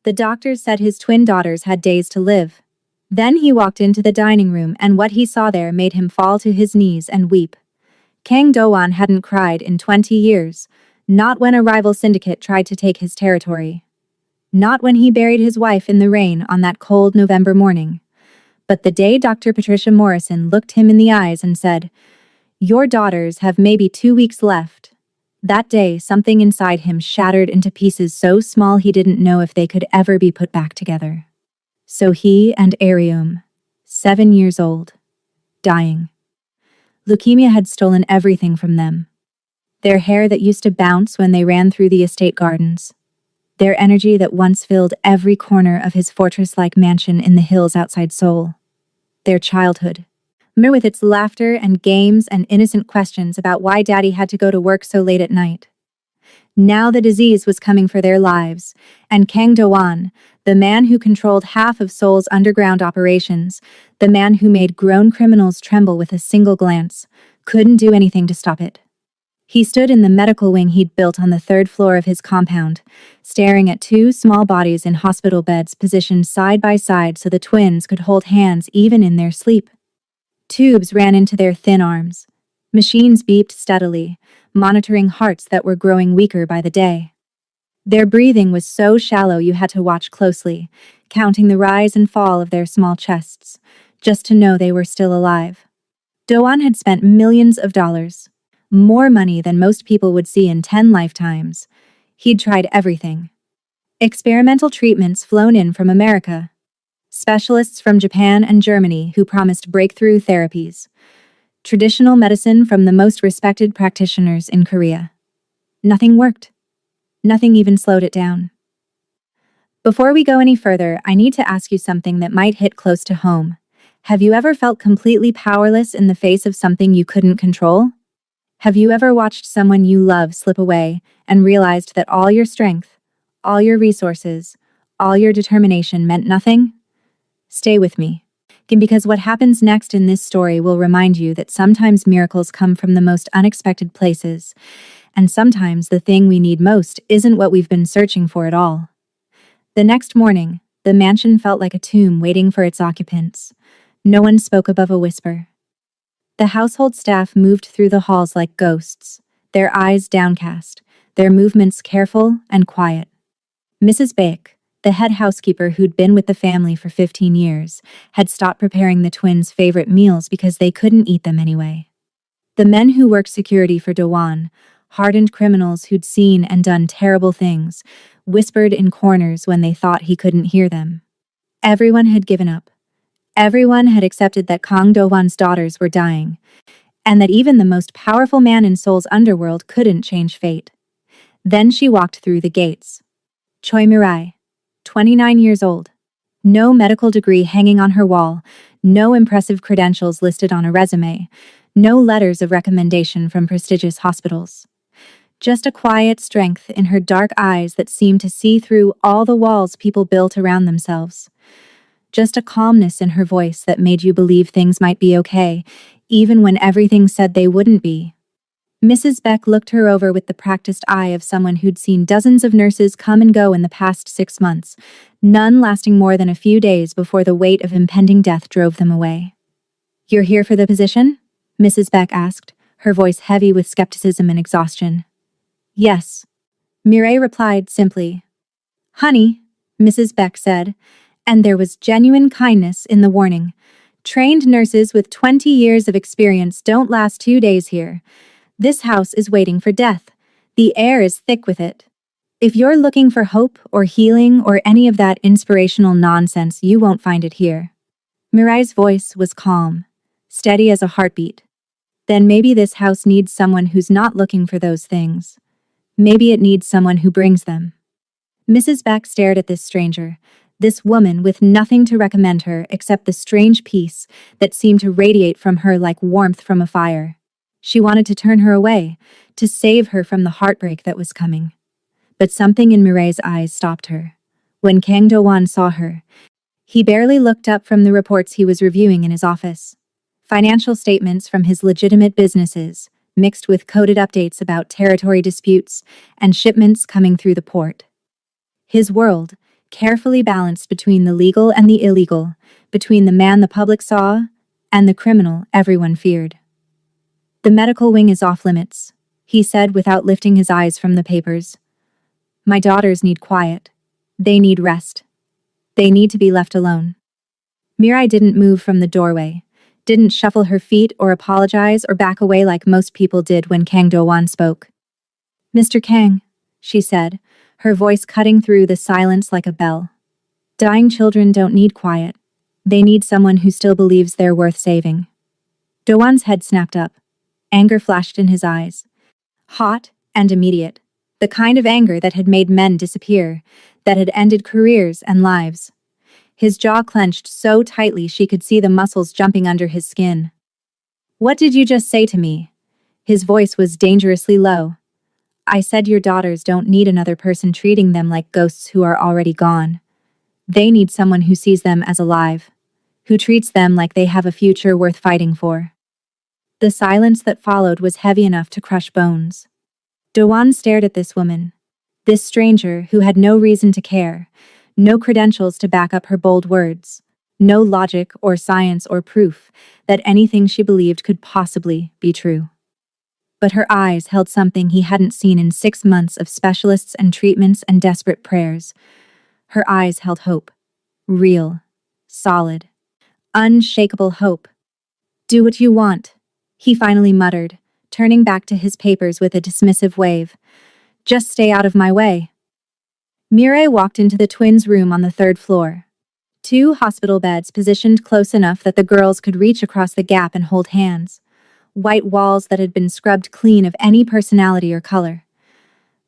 The doctors said his twin daughters had days to live. Then he walked into the dining room, and what he saw there made him fall to his knees and weep. Kang Do-won hadn't cried in 20 years, not when a rival syndicate tried to take his territory. Not when he buried his wife in the rain on that cold November morning. But the day Dr. Patricia Morrison looked him in the eyes and said, "Your daughters have maybe 2 weeks left." That day, something inside him shattered into pieces so small he didn't know if they could ever be put back together. So he and Arium, 7 years old, dying. Leukemia had stolen everything from them. Their hair that used to bounce when they ran through the estate gardens. Their energy that once filled every corner of his fortress-like mansion in the hills outside Seoul. Their childhood. With its laughter and games and innocent questions about why Daddy had to go to work so late at night. Now the disease was coming for their lives, and Kang Do-won, the man who controlled half of Seoul's underground operations, the man who made grown criminals tremble with a single glance, couldn't do anything to stop it. He stood in the medical wing he'd built on the 3rd floor of his compound, staring at 2 small bodies in hospital beds positioned side by side so the twins could hold hands even in their sleep. Tubes ran into their thin arms. Machines beeped steadily, monitoring hearts that were growing weaker by the day. Their breathing was so shallow you had to watch closely, counting the rise and fall of their small chests, just to know they were still alive. Do-won had spent millions of dollars, more money than most people would see in 10 lifetimes. He'd tried everything. Experimental treatments flown in from America. Specialists from Japan and Germany who promised breakthrough therapies. Traditional medicine from the most respected practitioners in Korea. Nothing worked. Nothing even slowed it down. Before we go any further, I need to ask you something that might hit close to home. Have you ever felt completely powerless in the face of something you couldn't control? Have you ever watched someone you love slip away and realized that all your strength, all your resources, all your determination meant nothing? Stay with me, because what happens next in this story will remind you that sometimes miracles come from the most unexpected places, and sometimes the thing we need most isn't what we've been searching for at all. The next morning, the mansion felt like a tomb waiting for its occupants. No one spoke above a whisper. The household staff moved through the halls like ghosts, their eyes downcast, their movements careful and quiet. Mrs. Baek, the head housekeeper who'd been with the family for 15 years, had stopped preparing the twins' favorite meals because they couldn't eat them anyway. The men who worked security for Do-won, hardened criminals who'd seen and done terrible things, whispered in corners when they thought he couldn't hear them. Everyone had given up. Everyone had accepted that Kang Do-won's daughters were dying, and that even the most powerful man in Seoul's underworld couldn't change fate. Then she walked through the gates. Choi Mirai, 29 years old. No medical degree hanging on her wall, no impressive credentials listed on a resume, no letters of recommendation from prestigious hospitals. Just a quiet strength in her dark eyes that seemed to see through all the walls people built around themselves. Just a calmness in her voice that made you believe things might be okay, even when everything said they wouldn't be. Mrs. Beck looked her over with the practiced eye of someone who'd seen dozens of nurses come and go in the past 6 months, none lasting more than a few days before the weight of impending death drove them away. "You're here for the position?" Mrs. Beck asked, her voice heavy with skepticism and exhaustion. "Yes," Mireille replied simply. "Honey," Mrs. Beck said, and there was genuine kindness in the warning. "Trained nurses with 20 years of experience don't last 2 days here. This house is waiting for death. The air is thick with it. If you're looking for hope or healing or any of that inspirational nonsense, you won't find it here." Mirai's voice was calm, steady as a heartbeat. Then maybe this house needs someone who's not looking for those things. Maybe it needs someone who brings them. Mrs. Beck stared at this stranger, this woman with nothing to recommend her except the strange peace that seemed to radiate from her like warmth from a fire. She wanted to turn her away, to save her from the heartbreak that was coming. But something in Mireille's eyes stopped her. When Kang Do-won saw her, he barely looked up from the reports he was reviewing in his office. Financial statements from his legitimate businesses, mixed with coded updates about territory disputes and shipments coming through the port. His world, carefully balanced between the legal and the illegal, between the man the public saw and the criminal everyone feared. "The medical wing is off limits," he said without lifting his eyes from the papers. "My daughters need quiet. They need rest. They need to be left alone." Mirai didn't move from the doorway, didn't shuffle her feet or apologize or back away like most people did when Kang Do-won spoke. "Mr. Kang," she said, her voice cutting through the silence like a bell. "Dying children don't need quiet. They need someone who still believes they're worth saving." Do-won's head snapped up. Anger flashed in his eyes. Hot and immediate. The kind of anger that had made men disappear, that had ended careers and lives. His jaw clenched so tightly she could see the muscles jumping under his skin. "What did you just say to me?" His voice was dangerously low. "I said your daughters don't need another person treating them like ghosts who are already gone. They need someone who sees them as alive, who treats them like they have a future worth fighting for." The silence that followed was heavy enough to crush bones. Do-won stared at this woman, this stranger who had no reason to care, no credentials to back up her bold words, no logic or science or proof that anything she believed could possibly be true. But her eyes held something he hadn't seen in 6 months of specialists and treatments and desperate prayers. Her eyes held hope. Real, solid, unshakable hope. "Do what you want," he finally muttered, turning back to his papers with a dismissive wave. "Just stay out of my way." Mirai walked into the twins' room on the 3rd floor. 2 hospital beds positioned close enough that the girls could reach across the gap and hold hands. White walls that had been scrubbed clean of any personality or color.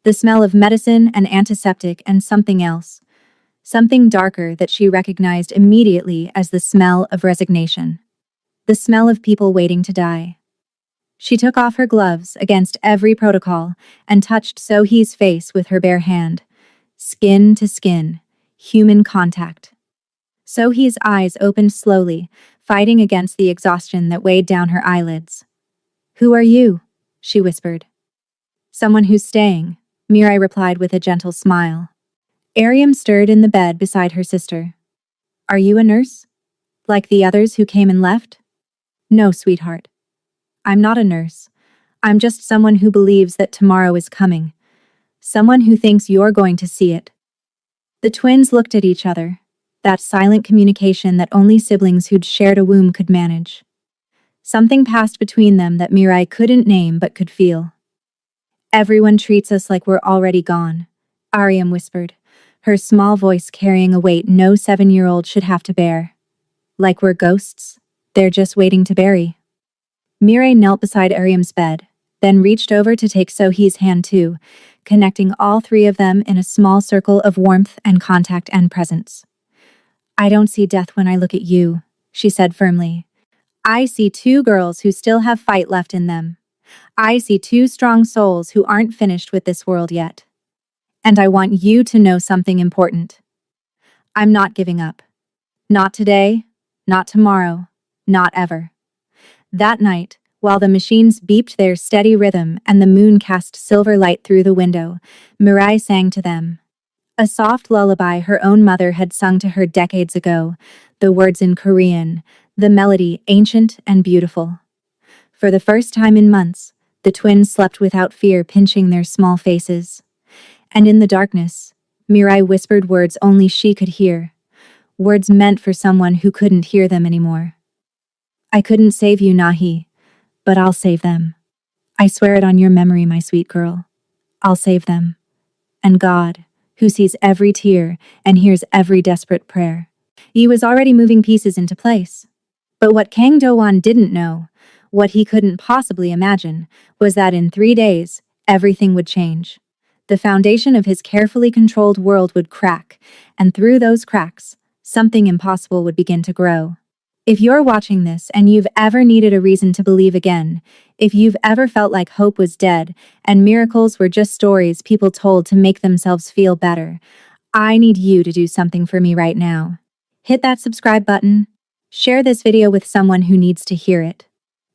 The smell of medicine and antiseptic and something else. Something darker that she recognized immediately as the smell of resignation. The smell of people waiting to die. She took off her gloves against every protocol and touched So-hee's face with her bare hand. Skin to skin, human contact. So-hee's eyes opened slowly, fighting against the exhaustion that weighed down her eyelids. "Who are you?" she whispered. "Someone who's staying," Mirai replied with a gentle smile. Ariam stirred in the bed beside her sister. "Are you a nurse? Like the others who came and left?" "No, sweetheart. I'm not a nurse. I'm just someone who believes that tomorrow is coming. Someone who thinks you're going to see it." The twins looked at each other, that silent communication that only siblings who'd shared a womb could manage. Something passed between them that Mirai couldn't name but could feel. "Everyone treats us like we're already gone," Ariam whispered, her small voice carrying a weight no 7-year-old should have to bear. "Like we're ghosts? They're just waiting to bury." Mirai knelt beside Ariam's bed, then reached over to take So-hee's hand too, connecting all 3 of them in a small circle of warmth and contact and presence. "I don't see death when I look at you," she said firmly. "I see 2 girls who still have fight left in them. I see 2 strong souls who aren't finished with this world yet. And I want you to know something important. I'm not giving up. Not today, not tomorrow, not ever." That night, while the machines beeped their steady rhythm and the moon cast silver light through the window, Mirai sang to them. A soft lullaby her own mother had sung to her decades ago, the words in Korean, the melody ancient and beautiful. For the first time in months, the twins slept without fear pinching their small faces. And in the darkness, Mirai whispered words only she could hear. Words meant for someone who couldn't hear them anymore. "I couldn't save you, Nahi, but I'll save them. I swear it on your memory, my sweet girl. I'll save them. And God, who sees every tear and hears every desperate prayer." He was already moving pieces into place. But what Kang Do-won didn't know, what he couldn't possibly imagine, was that in 3 days, everything would change. The foundation of his carefully controlled world would crack, and through those cracks, something impossible would begin to grow. If you're watching this and you've ever needed a reason to believe again, if you've ever felt like hope was dead and miracles were just stories people told to make themselves feel better, I need you to do something for me right now. Hit that subscribe button. Share this video with someone who needs to hear it.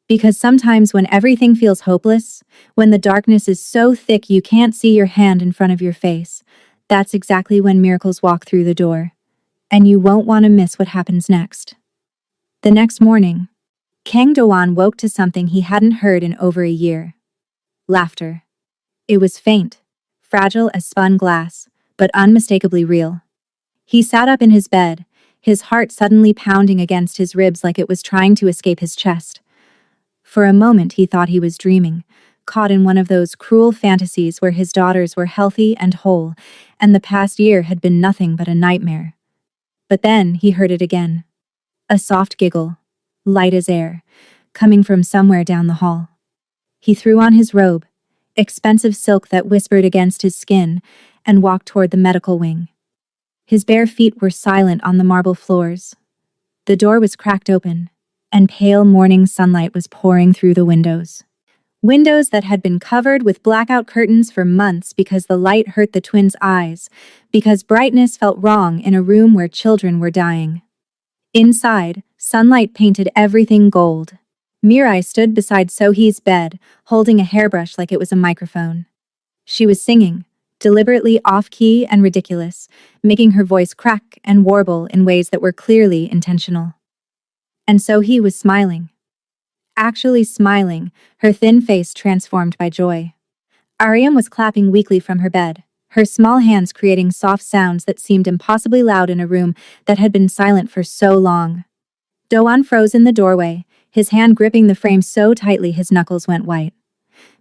Because sometimes when everything feels hopeless, when the darkness is so thick you can't see your hand in front of your face, That's exactly when miracles walk through the door, and you won't want to miss what happens next. The next morning, Kang Do-won woke to something he hadn't heard in over a year. Laughter. It was faint, fragile as spun glass, but unmistakably real. He sat up in his bed, his heart suddenly pounding against his ribs like it was trying to escape his chest. For a moment he thought he was dreaming, caught in one of those cruel fantasies where his daughters were healthy and whole, and the past year had been nothing but a nightmare. But then he heard it again. A soft giggle, light as air, coming from somewhere down the hall. He threw on his robe, expensive silk that whispered against his skin, and walked toward the medical wing. His bare feet were silent on the marble floors. The door was cracked open, and pale morning sunlight was pouring through the windows. Windows that had been covered with blackout curtains for months because the light hurt the twins' eyes, because brightness felt wrong in a room where children were dying. Inside, sunlight painted everything gold. Mirai stood beside Sohee's bed, holding a hairbrush like it was a microphone. She was singing, deliberately off-key and ridiculous, making her voice crack and warble in ways that were clearly intentional. And Sohee was smiling. Actually smiling, her thin face transformed by joy. Aryam was clapping weakly from her bed, her small hands creating soft sounds that seemed impossibly loud in a room that had been silent for so long. Do-won froze in the doorway, his hand gripping the frame so tightly his knuckles went white.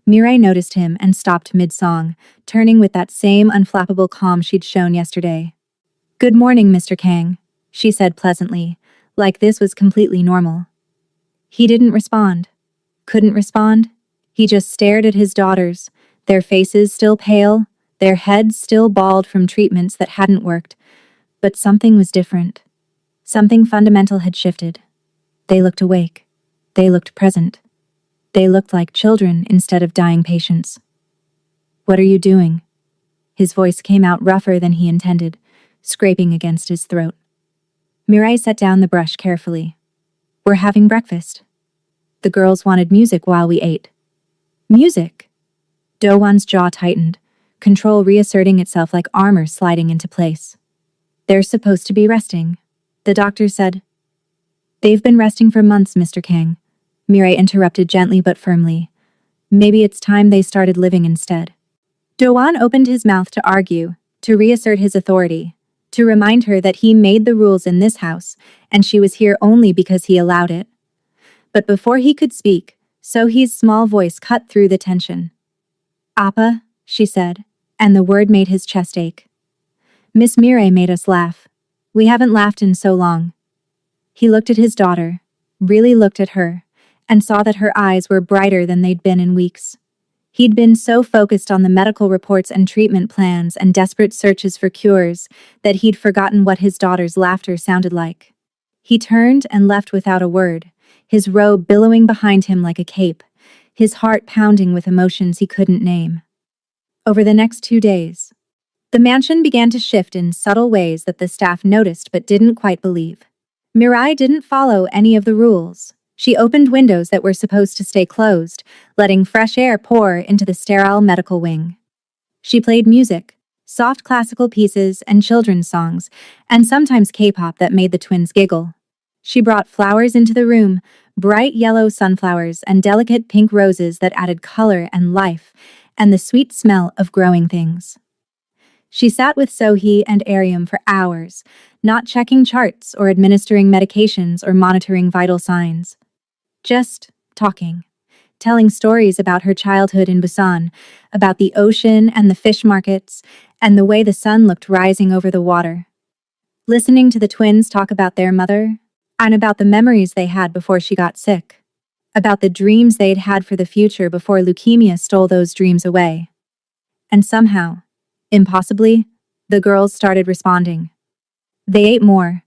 Mirai noticed him and stopped mid-song, turning with that same unflappable calm she'd shown yesterday. "Good morning, Mr. Kang," she said pleasantly, like this was completely normal. He didn't respond. Couldn't respond. He just stared at his daughters, their faces still pale, their heads still bald from treatments that hadn't worked. But something was different. Something fundamental had shifted. They looked awake. They looked present. They looked like children instead of dying patients. "What are you doing?" His voice came out rougher than he intended, scraping against his throat. Mirai set down the brush carefully. "We're having breakfast." The girls wanted music while we ate. Music? Do-won's jaw tightened, control reasserting itself like armor sliding into place. "They're supposed to be resting," the doctor said. "They've been resting for months, Mr. Kang," Mirai interrupted gently but firmly. "Maybe it's time they started living instead." Do-won opened his mouth to argue, to reassert his authority, to remind her that he made the rules in this house, and she was here only because he allowed it. But before he could speak, Sohee's small voice cut through the tension. "Appa," she said, and the word made his chest ache. "Miss Mirai made us laugh. We haven't laughed in so long." He looked at his daughter, really looked at her, and saw that her eyes were brighter than they'd been in weeks. He'd been so focused on the medical reports and treatment plans and desperate searches for cures that he'd forgotten what his daughter's laughter sounded like. He turned and left without a word, his robe billowing behind him like a cape, his heart pounding with emotions he couldn't name. Over the next 2 days, the mansion began to shift in subtle ways that the staff noticed but didn't quite believe. Mirai didn't follow any of the rules. She opened windows that were supposed to stay closed, letting fresh air pour into the sterile medical wing. She played music, soft classical pieces and children's songs, and sometimes K-pop that made the twins giggle. She brought flowers into the room, bright yellow sunflowers and delicate pink roses that added color and life, and the sweet smell of growing things. She sat with Sohee and Aryam for hours, not checking charts or administering medications or monitoring vital signs. Just talking, telling stories about her childhood in Busan, about the ocean and the fish markets, and the way the sun looked rising over the water. Listening to the twins talk about their mother, and about the memories they had before she got sick, about the dreams they'd had for the future before leukemia stole those dreams away. And somehow, impossibly, the girls started responding. They ate more,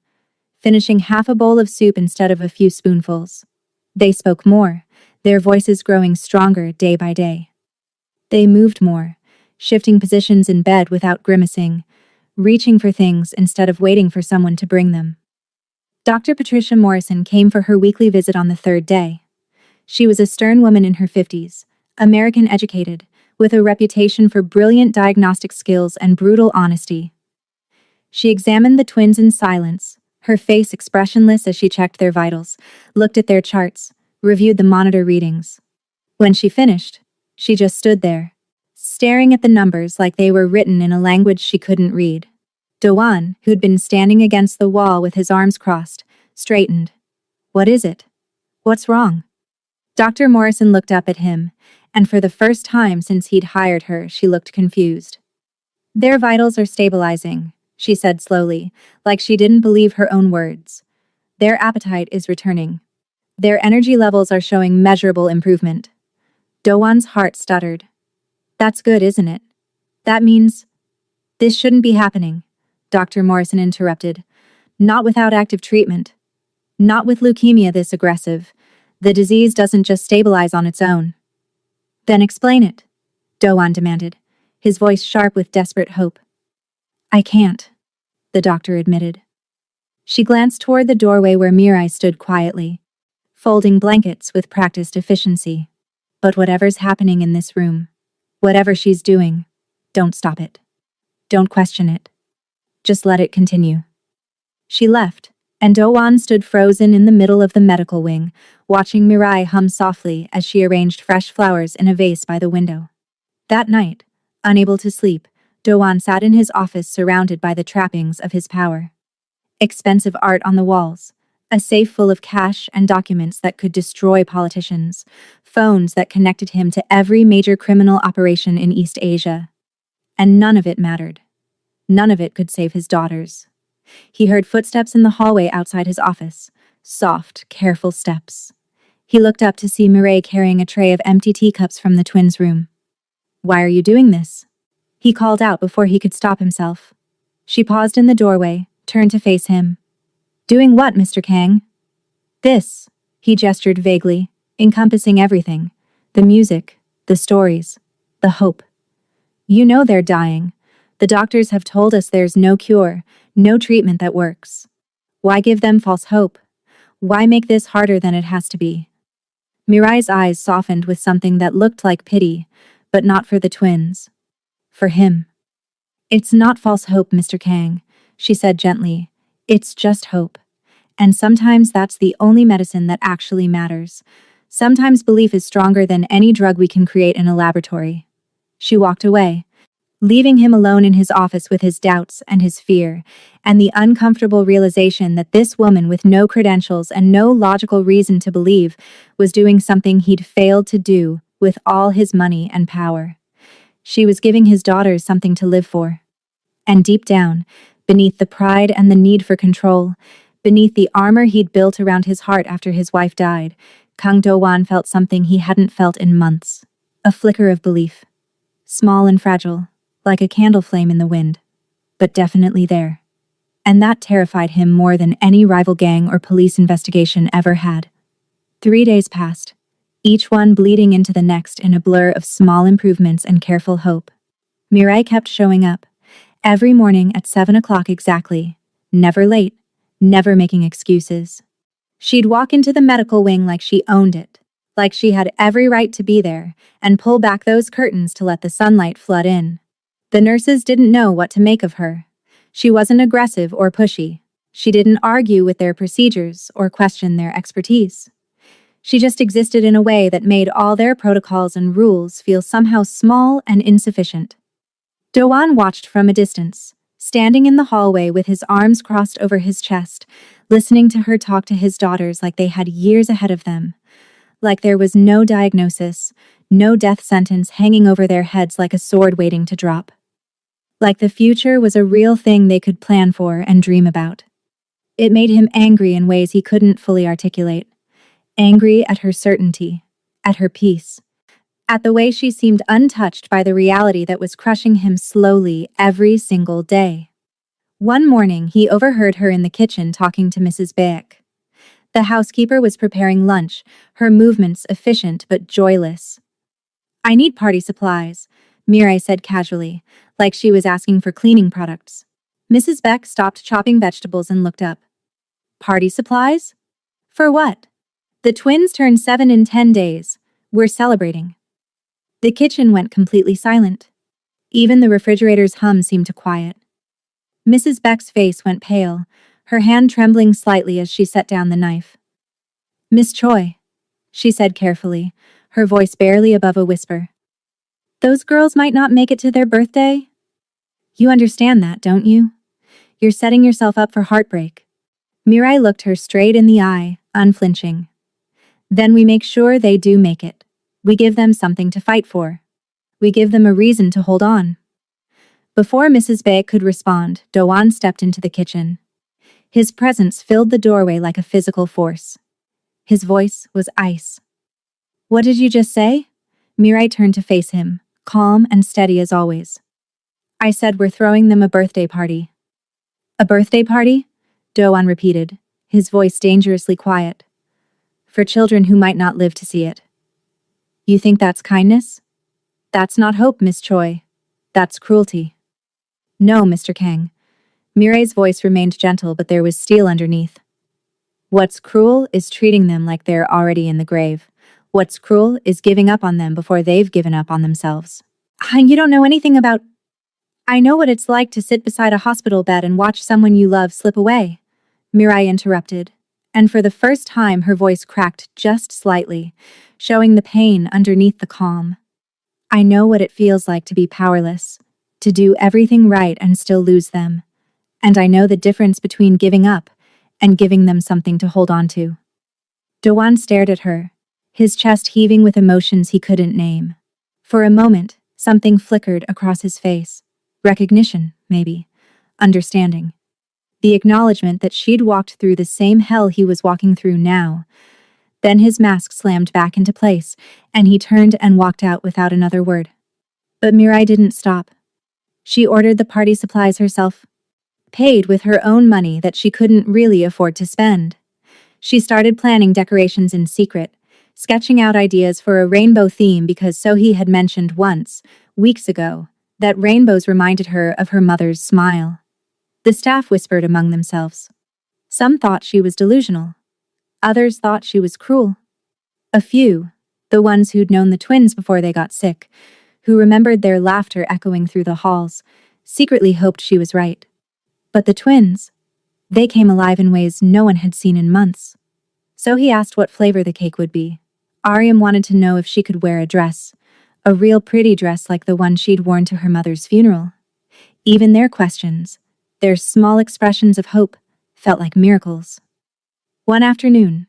finishing half a bowl of soup instead of a few spoonfuls. They spoke more, their voices growing stronger day by day. They moved more, shifting positions in bed without grimacing, reaching for things instead of waiting for someone to bring them. Dr. Patricia Morrison came for her weekly visit on the 3rd day. She was a stern woman in her 50s, American educated, with a reputation for brilliant diagnostic skills and brutal honesty. She examined the twins in silence, her face expressionless as she checked their vitals, looked at their charts, reviewed the monitor readings. When she finished, she just stood there, staring at the numbers like they were written in a language she couldn't read. Doan, who'd been standing against the wall with his arms crossed, straightened. "What is it? What's wrong?" Dr. Morrison looked up at him, and for the first time since he'd hired her, she looked confused. "Their vitals are stabilizing," she said slowly, like she didn't believe her own words. "Their appetite is returning. Their energy levels are showing measurable improvement." Doan's heart stuttered. "That's good, isn't it? That means—" "This shouldn't be happening," Dr. Morrison interrupted. "Not without active treatment. Not with leukemia this aggressive. The disease doesn't just stabilize on its own." "Then explain it," Doan demanded, his voice sharp with desperate hope. "I can't," the doctor admitted. She glanced toward the doorway where Mirai stood quietly, folding blankets with practiced efficiency. "But whatever's happening in this room, whatever she's doing, don't stop it. Don't question it. Just let it continue." She left, and Doan stood frozen in the middle of the medical wing, watching Mirai hum softly as she arranged fresh flowers in a vase by the window. That night, unable to sleep, Doan sat in his office surrounded by the trappings of his power. Expensive art on the walls, a safe full of cash and documents that could destroy politicians, phones that connected him to every major criminal operation in East Asia. And none of it mattered. None of it could save his daughters. He heard footsteps in the hallway outside his office, soft, careful steps. He looked up to see Mirai carrying a tray of empty teacups from the twins' room. "Why are you doing this?" he called out before he could stop himself. She paused in the doorway, turned to face him. "Doing what, Mr. Kang?" "This," he gestured vaguely, encompassing everything. "The music, the stories, the hope. You know they're dying. The doctors have told us there's no cure, no treatment that works. Why give them false hope? Why make this harder than it has to be?" Mirai's eyes softened with something that looked like pity, but not for the twins. For him. "It's not false hope, Mr. Kang," she said gently. "It's just hope. And sometimes that's the only medicine that actually matters. Sometimes belief is stronger than any drug we can create in a laboratory." She walked away, leaving him alone in his office with his doubts and his fear, and the uncomfortable realization that this woman with no credentials and no logical reason to believe was doing something he'd failed to do with all his money and power. She was giving his daughters something to live for. And deep down, beneath the pride and the need for control, beneath the armor he'd built around his heart after his wife died, Kang Do-wan felt something he hadn't felt in months. A flicker of belief. Small and fragile, like a candle flame in the wind, but definitely there. And that terrified him more than any rival gang or police investigation ever had. 3 days passed, each one bleeding into the next in a blur of small improvements and careful hope. Mirai kept showing up, every morning at 7 o'clock exactly, never late, never making excuses. She'd walk into the medical wing like she owned it, like she had every right to be there, and pull back those curtains to let the sunlight flood in. The nurses didn't know what to make of her. She wasn't aggressive or pushy. She didn't argue with their procedures or question their expertise. She just existed in a way that made all their protocols and rules feel somehow small and insufficient. Do-wan watched from a distance, standing in the hallway with his arms crossed over his chest, listening to her talk to his daughters like they had years ahead of them. Like there was no diagnosis, no death sentence hanging over their heads like a sword waiting to drop. Like the future was a real thing they could plan for and dream about. It made him angry in ways he couldn't fully articulate. Angry at her certainty, at her peace, at the way she seemed untouched by the reality that was crushing him slowly every single day. One morning, he overheard her in the kitchen talking to Mrs. Beck. The housekeeper was preparing lunch, her movements efficient but joyless. "I need party supplies," Mirai said casually, like she was asking for cleaning products. Mrs. Beck stopped chopping vegetables and looked up. "Party supplies? For what?" "The twins turn 7 in 10 days. We're celebrating." The kitchen went completely silent. Even the refrigerator's hum seemed to quiet. Mrs. Beck's face went pale, her hand trembling slightly as she set down the knife. "Miss Choi," she said carefully, her voice barely above a whisper. "Those girls might not make it to their birthday? You understand that, don't you? You're setting yourself up for heartbreak." Mirai looked her straight in the eye, unflinching. "Then we make sure they do make it. We give them something to fight for. We give them a reason to hold on." Before Mrs. Beck could respond, Doan stepped into the kitchen. His presence filled the doorway like a physical force. His voice was ice. "What did you just say?" Mirai turned to face him, calm and steady as always. "I said we're throwing them a birthday party." "A birthday party?" Doan repeated, his voice dangerously quiet. "For children who might not live to see it." "You think that's kindness?" "That's not hope, Miss Choi. That's cruelty." "No, Mr. Kang." Mirai's voice remained gentle, but there was steel underneath. "What's cruel is treating them like they're already in the grave. What's cruel is giving up on them before they've given up on themselves." "You don't know anything about—" "I know what it's like to sit beside a hospital bed and watch someone you love slip away," Mirai interrupted, and for the first time her voice cracked just slightly, showing the pain underneath the calm. "I know what it feels like to be powerless, to do everything right and still lose them. And I know the difference between giving up and giving them something to hold on to." Doan stared at her, his chest heaving with emotions he couldn't name. For a moment, something flickered across his face. Recognition, maybe. Understanding. The acknowledgement that she'd walked through the same hell he was walking through now. Then his mask slammed back into place, and he turned and walked out without another word. But Mirai didn't stop. She ordered the party supplies herself, paid with her own money that she couldn't really afford to spend. She started planning decorations in secret, sketching out ideas for a rainbow theme because Sohee had mentioned once, weeks ago, that rainbows reminded her of her mother's smile. The staff whispered among themselves. Some thought she was delusional. Others thought she was cruel. A few, the ones who'd known the twins before they got sick, who remembered their laughter echoing through the halls, secretly hoped she was right. But the twins, they came alive in ways no one had seen in months. So he asked what flavor the cake would be. Ariam wanted to know if she could wear a dress, a real pretty dress like the one she'd worn to her mother's funeral. Even their questions, their small expressions of hope, felt like miracles. One afternoon,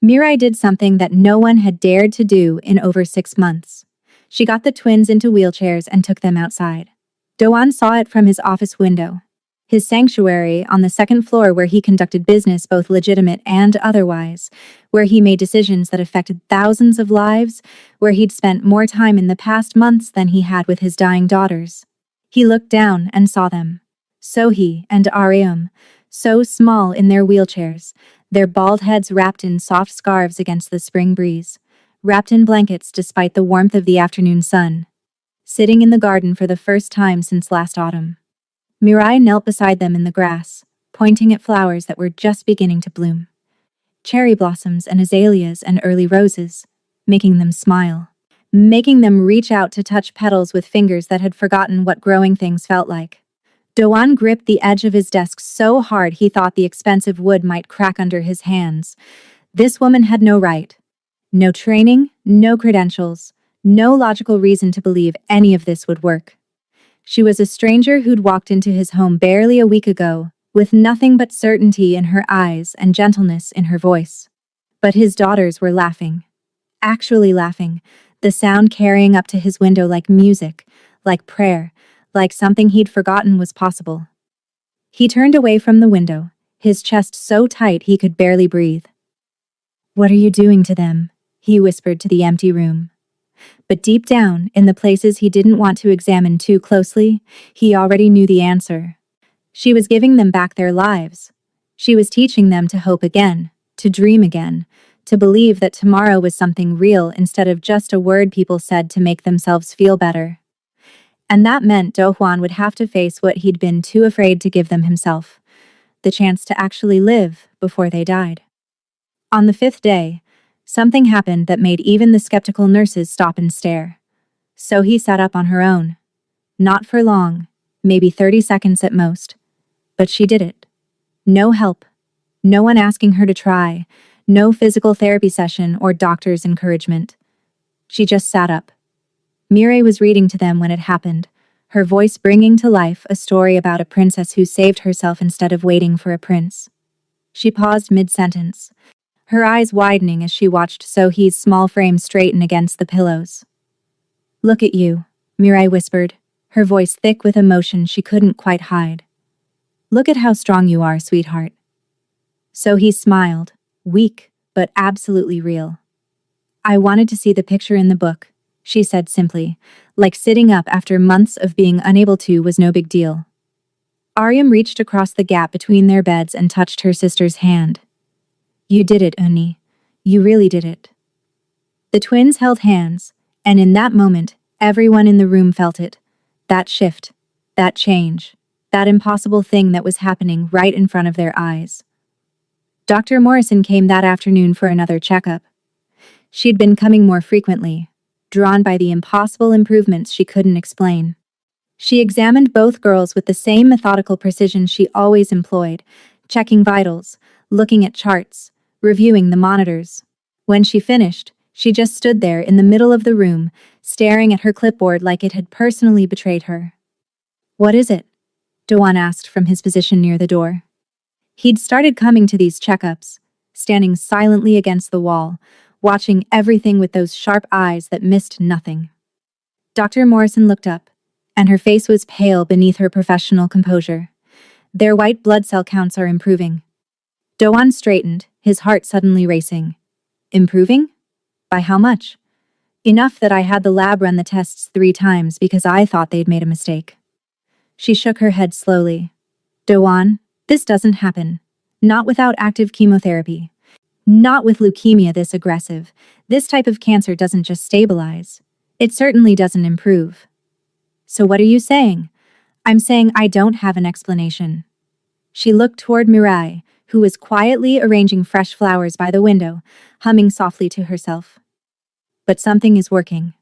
Mirai did something that no one had dared to do in over 6 months. She got the twins into wheelchairs and took them outside. Doan saw it from his office window, his sanctuary on the second floor where he conducted business both legitimate and otherwise, where he made decisions that affected thousands of lives, where he'd spent more time in the past months than he had with his dying daughters. He looked down and saw them. Sohee and Ariam, so small in their wheelchairs, their bald heads wrapped in soft scarves against the spring breeze, wrapped in blankets despite the warmth of the afternoon sun, sitting in the garden for the first time since last autumn. Mirai knelt beside them in the grass, pointing at flowers that were just beginning to bloom. Cherry blossoms and azaleas and early roses, making them smile, making them reach out to touch petals with fingers that had forgotten what growing things felt like. Doan gripped the edge of his desk so hard he thought the expensive wood might crack under his hands. This woman had no right. No training, no credentials, no logical reason to believe any of this would work. She was a stranger who'd walked into his home barely a week ago, with nothing but certainty in her eyes and gentleness in her voice. But his daughters were laughing. Actually laughing, the sound carrying up to his window like music, like prayer, like something he'd forgotten was possible. He turned away from the window, his chest so tight he could barely breathe. "What are you doing to them?" he whispered to the empty room. But deep down, in the places he didn't want to examine too closely, he already knew the answer. She was giving them back their lives. She was teaching them to hope again, to dream again, to believe that tomorrow was something real instead of just a word people said to make themselves feel better. And that meant Do Hwan would have to face what he'd been too afraid to give them himself, the chance to actually live before they died. On the 5th day, something happened that made even the skeptical nurses stop and stare. So he sat up on her own. Not for long, maybe 30 seconds at most. But she did it. No help. No one asking her to try. No physical therapy session or doctor's encouragement. She just sat up. Mireille was reading to them when it happened, her voice bringing to life a story about a princess who saved herself instead of waiting for a prince. She paused mid-sentence, her eyes widening as she watched Sohee's small frame straighten against the pillows. "Look at you," Mireille whispered, her voice thick with emotion she couldn't quite hide. "Look at how strong you are, sweetheart." Sohee smiled, weak, but absolutely real. "I wanted to see the picture in the book," she said simply, like sitting up after months of being unable to was no big deal. Aryam reached across the gap between their beds and touched her sister's hand. "You did it, Unni. You really did it." The twins held hands, and in that moment, everyone in the room felt it. That shift, that change, that impossible thing that was happening right in front of their eyes. Dr. Morrison came that afternoon for another checkup. She'd been coming more frequently, drawn by the impossible improvements she couldn't explain. She examined both girls with the same methodical precision she always employed, checking vitals, looking at charts, reviewing the monitors. When she finished, she just stood there in the middle of the room, staring at her clipboard like it had personally betrayed her. "What is it?" Dewan asked from his position near the door. He'd started coming to these checkups, standing silently against the wall, watching everything with those sharp eyes that missed nothing. Dr. Morrison looked up, and her face was pale beneath her professional composure. "Their white blood cell counts are improving." Dewan straightened, his heart suddenly racing. "Improving? By how much?" "Enough that I had the lab run the tests 3 times because I thought they'd made a mistake." She shook her head slowly. "Dewan, this doesn't happen. Not without active chemotherapy. Not with leukemia this aggressive. This type of cancer doesn't just stabilize. It certainly doesn't improve." "So what are you saying?" "I'm saying I don't have an explanation." She looked toward Mirai, who was quietly arranging fresh flowers by the window, humming softly to herself. "But something is working.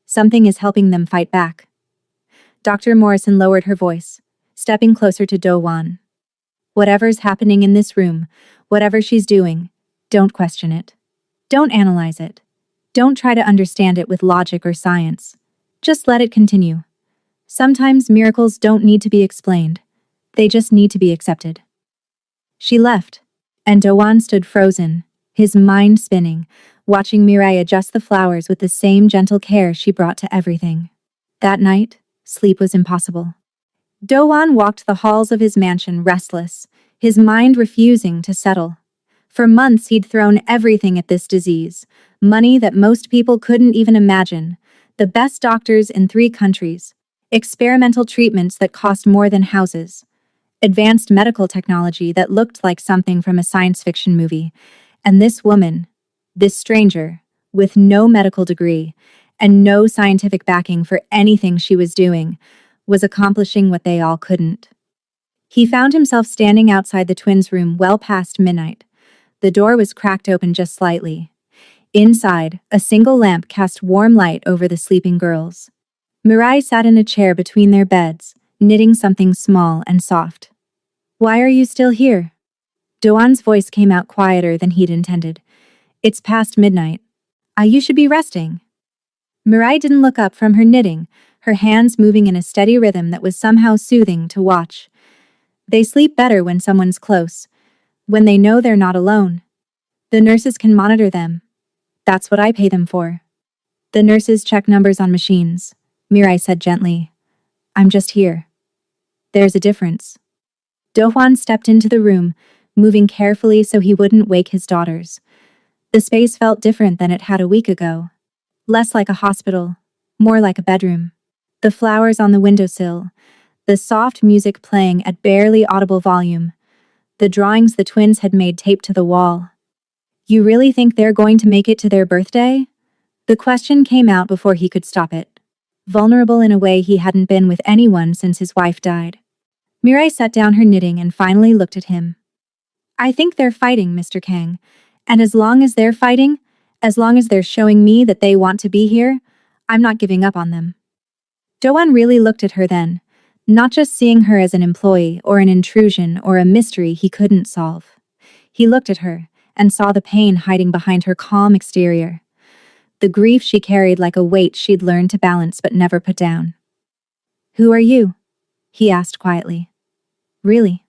Something is helping them fight back." Dr. Morrison lowered her voice, stepping closer to Do-won. "Whatever's happening in this room, whatever she's doing, don't question it. Don't analyze it. Don't try to understand it with logic or science. Just let it continue. Sometimes miracles don't need to be explained. They just need to be accepted." She left, and Do-won stood frozen, his mind spinning, watching Mirai adjust the flowers with the same gentle care she brought to everything. That night, sleep was impossible. Do-won walked the halls of his mansion restless, his mind refusing to settle. For months he'd thrown everything at this disease, money that most people couldn't even imagine, the best doctors in 3 countries, experimental treatments that cost more than houses, advanced medical technology that looked like something from a science fiction movie, and this woman, this stranger, with no medical degree and no scientific backing for anything she was doing, was accomplishing what they all couldn't. He found himself standing outside the twins' room well past midnight. The door was cracked open just slightly. Inside, a single lamp cast warm light over the sleeping girls. Mirai sat in a chair between their beds, knitting something small and soft. "Why are you still here?" Do-won's voice came out quieter than he'd intended. "It's past midnight. You should be resting." Mirai didn't look up from her knitting, her hands moving in a steady rhythm that was somehow soothing to watch. "They sleep better when someone's close, when they know they're not alone. The nurses can monitor them. That's what I pay them for." "The nurses check numbers on machines," Mirai said gently. "I'm just here." "There's a difference." Do-won stepped into the room, moving carefully so he wouldn't wake his daughters. The space felt different than it had a week ago. Less like a hospital, more like a bedroom. The flowers on the windowsill, the soft music playing at barely audible volume, the drawings the twins had made taped to the wall. "You really think they're going to make it to their birthday?" The question came out before he could stop it. Vulnerable in a way he hadn't been with anyone since his wife died. Mirai set down her knitting and finally looked at him. "I think they're fighting, Mr. Kang. And as long as they're fighting, as long as they're showing me that they want to be here, I'm not giving up on them. Doan really looked at her then, not just seeing her as an employee or an intrusion or a mystery he couldn't solve. He looked at her and saw the pain hiding behind her calm exterior, the grief she carried like a weight she'd learned to balance but never put down. Who are you? He asked quietly. Really?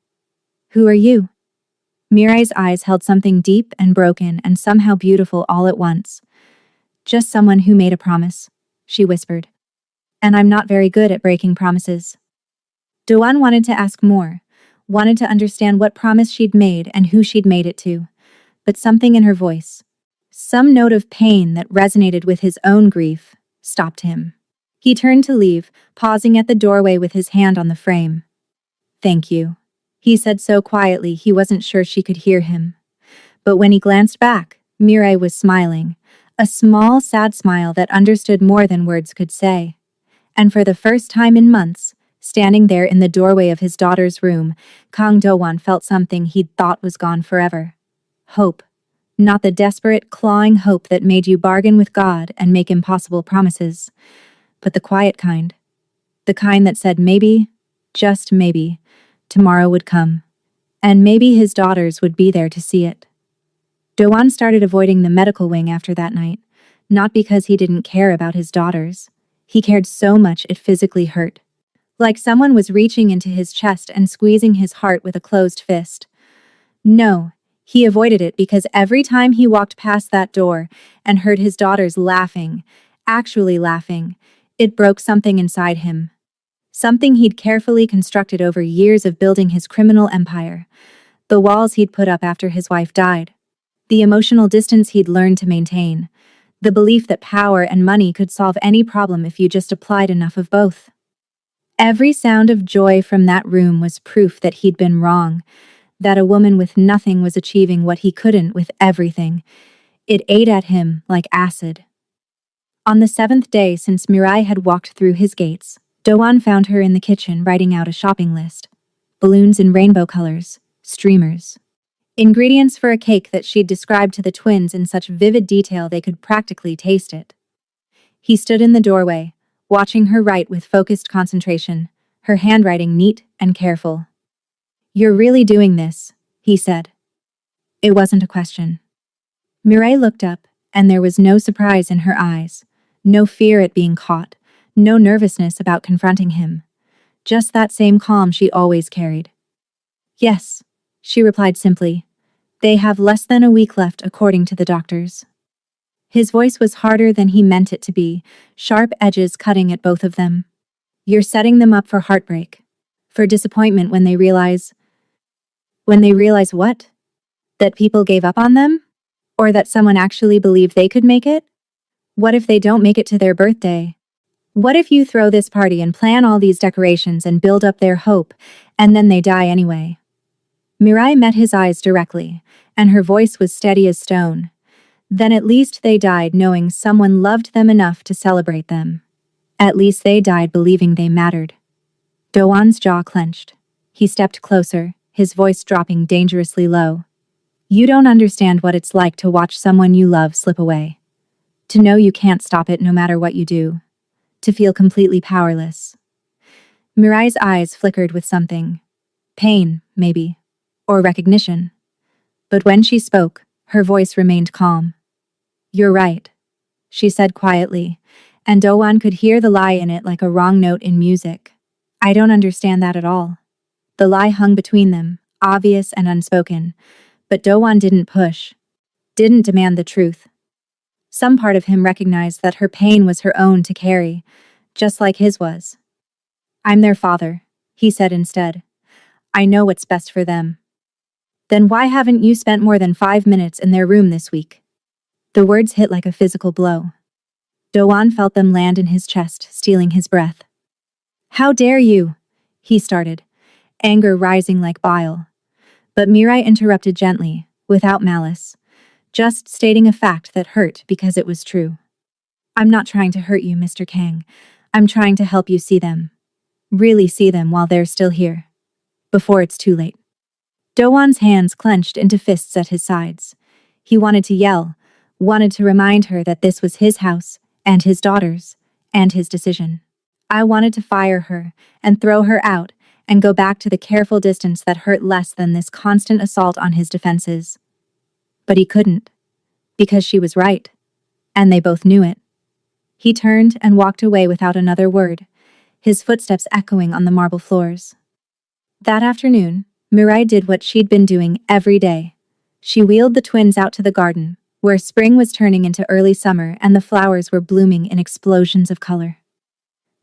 Who are you? Mirai's eyes held something deep and broken and somehow beautiful all at once. Just someone who made a promise, she whispered. And I'm not very good at breaking promises. Doan wanted to ask more, wanted to understand what promise she'd made and who she'd made it to. But something in her voice, some note of pain that resonated with his own grief, stopped him. He turned to leave, pausing at the doorway with his hand on the frame. Thank you, he said so quietly he wasn't sure she could hear him. But when he glanced back, Mirai was smiling, a small, sad smile that understood more than words could say. And for the first time in months, standing there in the doorway of his daughter's room, Kang Do-won felt something he'd thought was gone forever. Hope. Not the desperate, clawing hope that made you bargain with God and make impossible promises, but the quiet kind. The kind that said maybe, just maybe, tomorrow would come. And maybe his daughters would be there to see it. Do-won started avoiding the medical wing after that night, not because he didn't care about his daughters. He cared so much it physically hurt. Like someone was reaching into his chest and squeezing his heart with a closed fist. No, he avoided it because every time he walked past that door and heard his daughters laughing, actually laughing, it broke something inside him. Something he'd carefully constructed over years of building his criminal empire. The walls he'd put up after his wife died. The emotional distance he'd learned to maintain. The belief that power and money could solve any problem if you just applied enough of both. Every sound of joy from that room was proof that he'd been wrong, that a woman with nothing was achieving what he couldn't with everything. It ate at him like acid. On the 7th day since Mirai had walked through his gates, Do-won found her in the kitchen writing out a shopping list. Balloons in rainbow colors, streamers. Ingredients for a cake that she'd described to the twins in such vivid detail they could practically taste it. He stood in the doorway, watching her write with focused concentration, her handwriting neat and careful. You're really doing this, he said. It wasn't a question. Mirai looked up, and there was no surprise in her eyes, no fear at being caught, no nervousness about confronting him. Just that same calm she always carried. Yes, she replied simply. They have less than a week left according to the doctors. His voice was harder than he meant it to be, sharp edges cutting at both of them. You're setting them up for heartbreak. For disappointment when they realize... When they realize what? That people gave up on them? Or that someone actually believed they could make it? What if they don't make it to their birthday? What if you throw this party and plan all these decorations and build up their hope, and then they die anyway? Mirai met his eyes directly, and her voice was steady as stone. Then at least they died knowing someone loved them enough to celebrate them. At least they died believing they mattered. Do-won's jaw clenched. He stepped closer, his voice dropping dangerously low. You don't understand what it's like to watch someone you love slip away. To know you can't stop it no matter what you do. To feel completely powerless. Mirai's eyes flickered with something. Pain, maybe. Or recognition. But when she spoke, her voice remained calm. You're right, she said quietly, and Do-won could hear the lie in it like a wrong note in music. I don't understand that at all. The lie hung between them, obvious and unspoken, but Do-won didn't push, didn't demand the truth. Some part of him recognized that her pain was her own to carry, just like his was. I'm their father, he said instead. I know what's best for them. Then why haven't you spent more than 5 minutes in their room this week? The words hit like a physical blow. Do-won felt them land in his chest, stealing his breath. How dare you? He started, anger rising like bile. But Mirai interrupted gently, without malice, just stating a fact that hurt because it was true. I'm not trying to hurt you, Mr. Kang. I'm trying to help you see them. Really see them while they're still here. Before it's too late. Do-won's hands clenched into fists at his sides. He wanted to yell, wanted to remind her that this was his house, and his daughters, and his decision. I wanted to fire her and throw her out and go back to the careful distance that hurt less than this constant assault on his defenses. But he couldn't, because she was right, and they both knew it. He turned and walked away without another word, his footsteps echoing on the marble floors. That afternoon, Mirai did what she'd been doing every day. She wheeled the twins out to the garden, where spring was turning into early summer and the flowers were blooming in explosions of color.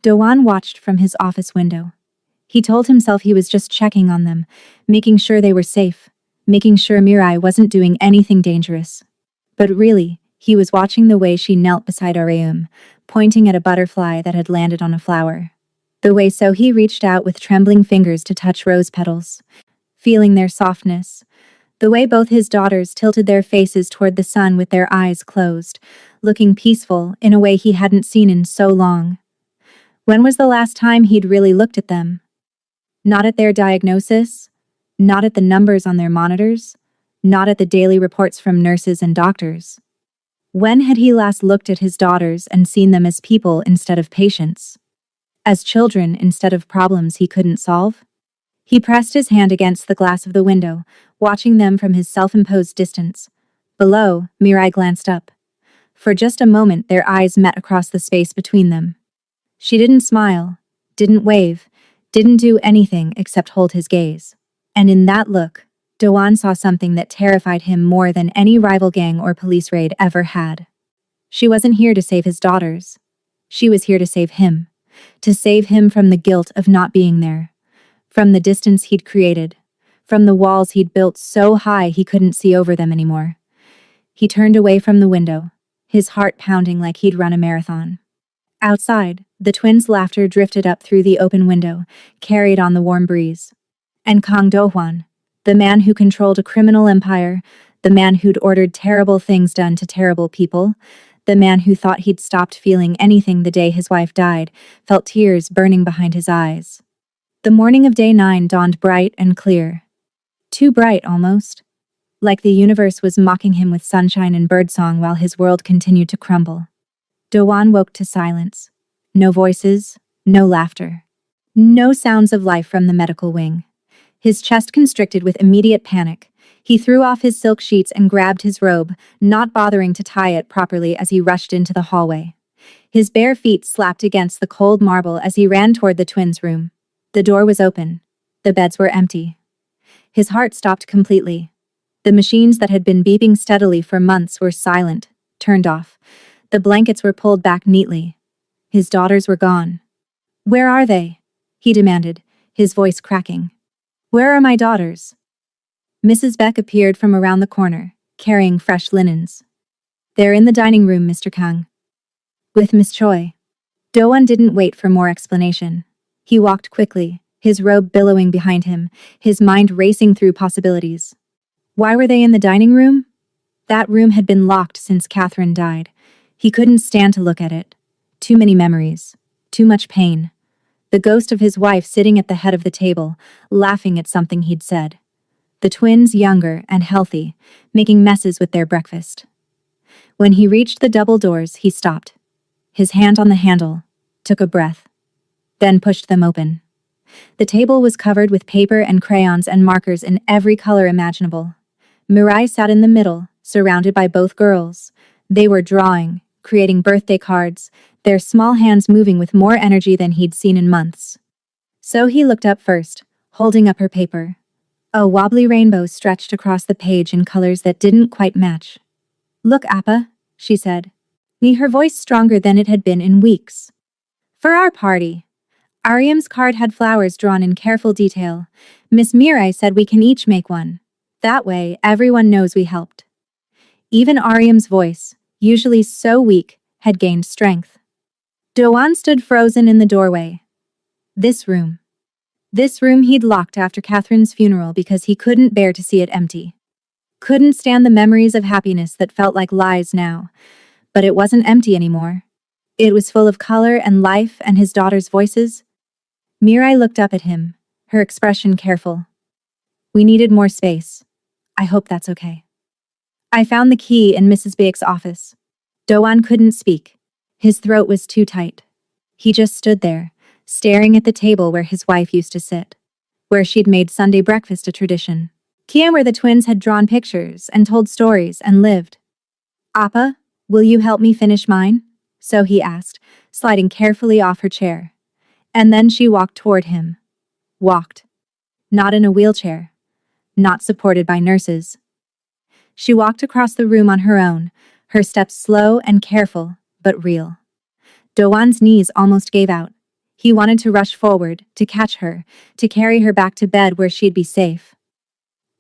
Doan watched from his office window. He told himself he was just checking on them, making sure they were safe, making sure Mirai wasn't doing anything dangerous. But really, he was watching the way she knelt beside Areum, pointing at a butterfly that had landed on a flower. The way Sohee reached out with trembling fingers to touch rose petals, feeling their softness. The way both his daughters tilted their faces toward the sun with their eyes closed, looking peaceful in a way he hadn't seen in so long. When was the last time he'd really looked at them? Not at their diagnosis, not at the numbers on their monitors, not at the daily reports from nurses and doctors. When had he last looked at his daughters and seen them as people instead of patients? As children instead of problems he couldn't solve? He pressed his hand against the glass of the window, watching them from his self-imposed distance. Below, Mirai glanced up. For just a moment their eyes met across the space between them. She didn't smile, didn't wave, didn't do anything except hold his gaze. And in that look, Doan saw something that terrified him more than any rival gang or police raid ever had. She wasn't here to save his daughters. She was here to save him. To save him from the guilt of not being there. From the distance he'd created. From the walls he'd built so high he couldn't see over them anymore. He turned away from the window, his heart pounding like he'd run a marathon. Outside, the twins' laughter drifted up through the open window, carried on the warm breeze. And Kang Do-hwan, the man who controlled a criminal empire, the man who'd ordered terrible things done to terrible people, the man who thought he'd stopped feeling anything the day his wife died, felt tears burning behind his eyes. The morning of day 9 dawned bright and clear. Too bright, almost. Like the universe was mocking him with sunshine and birdsong while his world continued to crumble. Doan woke to silence. No voices, no laughter. No sounds of life from the medical wing. His chest constricted with immediate panic. He threw off his silk sheets and grabbed his robe, not bothering to tie it properly as he rushed into the hallway. His bare feet slapped against the cold marble as he ran toward the twins' room. The door was open. The beds were empty. His heart stopped completely. The machines that had been beeping steadily for months were silent, turned off. The blankets were pulled back neatly. His daughters were gone. "Where are they?" he demanded, his voice cracking. "Where are my daughters?" Mrs. Beck appeared from around the corner, carrying fresh linens. "They're in the dining room, Mr. Kang." With Miss Choi. Doan didn't wait for more explanation. He walked quickly, his robe billowing behind him, his mind racing through possibilities. Why were they in the dining room? That room had been locked since Catherine died. He couldn't stand to look at it. Too many memories. Too much pain. The ghost of his wife sitting at the head of the table, laughing at something he'd said. The twins younger and healthy, making messes with their breakfast. When he reached the double doors, he stopped. His hand on the handle, took a breath, then pushed them open. The table was covered with paper and crayons and markers in every color imaginable. Mirai sat in the middle, surrounded by both girls. They were drawing, creating birthday cards, their small hands moving with more energy than he'd seen in months. So he looked up first, holding up her paper. A wobbly rainbow stretched across the page in colors that didn't quite match. "Look, Appa," she said. Her voice stronger than it had been in weeks. "For our party." Ariam's card had flowers drawn in careful detail. Miss Mirai said we can each make one. That way, everyone knows we helped. Even Ariam's voice, usually so weak, had gained strength. Doan stood frozen in the doorway. This room. This room he'd locked after Catherine's funeral because he couldn't bear to see it empty. Couldn't stand the memories of happiness that felt like lies now. But it wasn't empty anymore. It was full of color and life and his daughter's voices. Mirai looked up at him, her expression careful. "We needed more space. I hope that's okay." "I found the key in Mrs. Baek's office." Doan couldn't speak. His throat was too tight. He just stood there, staring at the table where his wife used to sit, where she'd made Sunday breakfast a tradition. Kia, where the twins had drawn pictures and told stories and lived. Appa, will you help me finish mine? So he asked, sliding carefully off her chair. And then she walked toward him. Walked. Not in a wheelchair. Not supported by nurses. She walked across the room on her own, her steps slow and careful, but real. Doan's knees almost gave out. He wanted to rush forward, to catch her, to carry her back to bed where she'd be safe.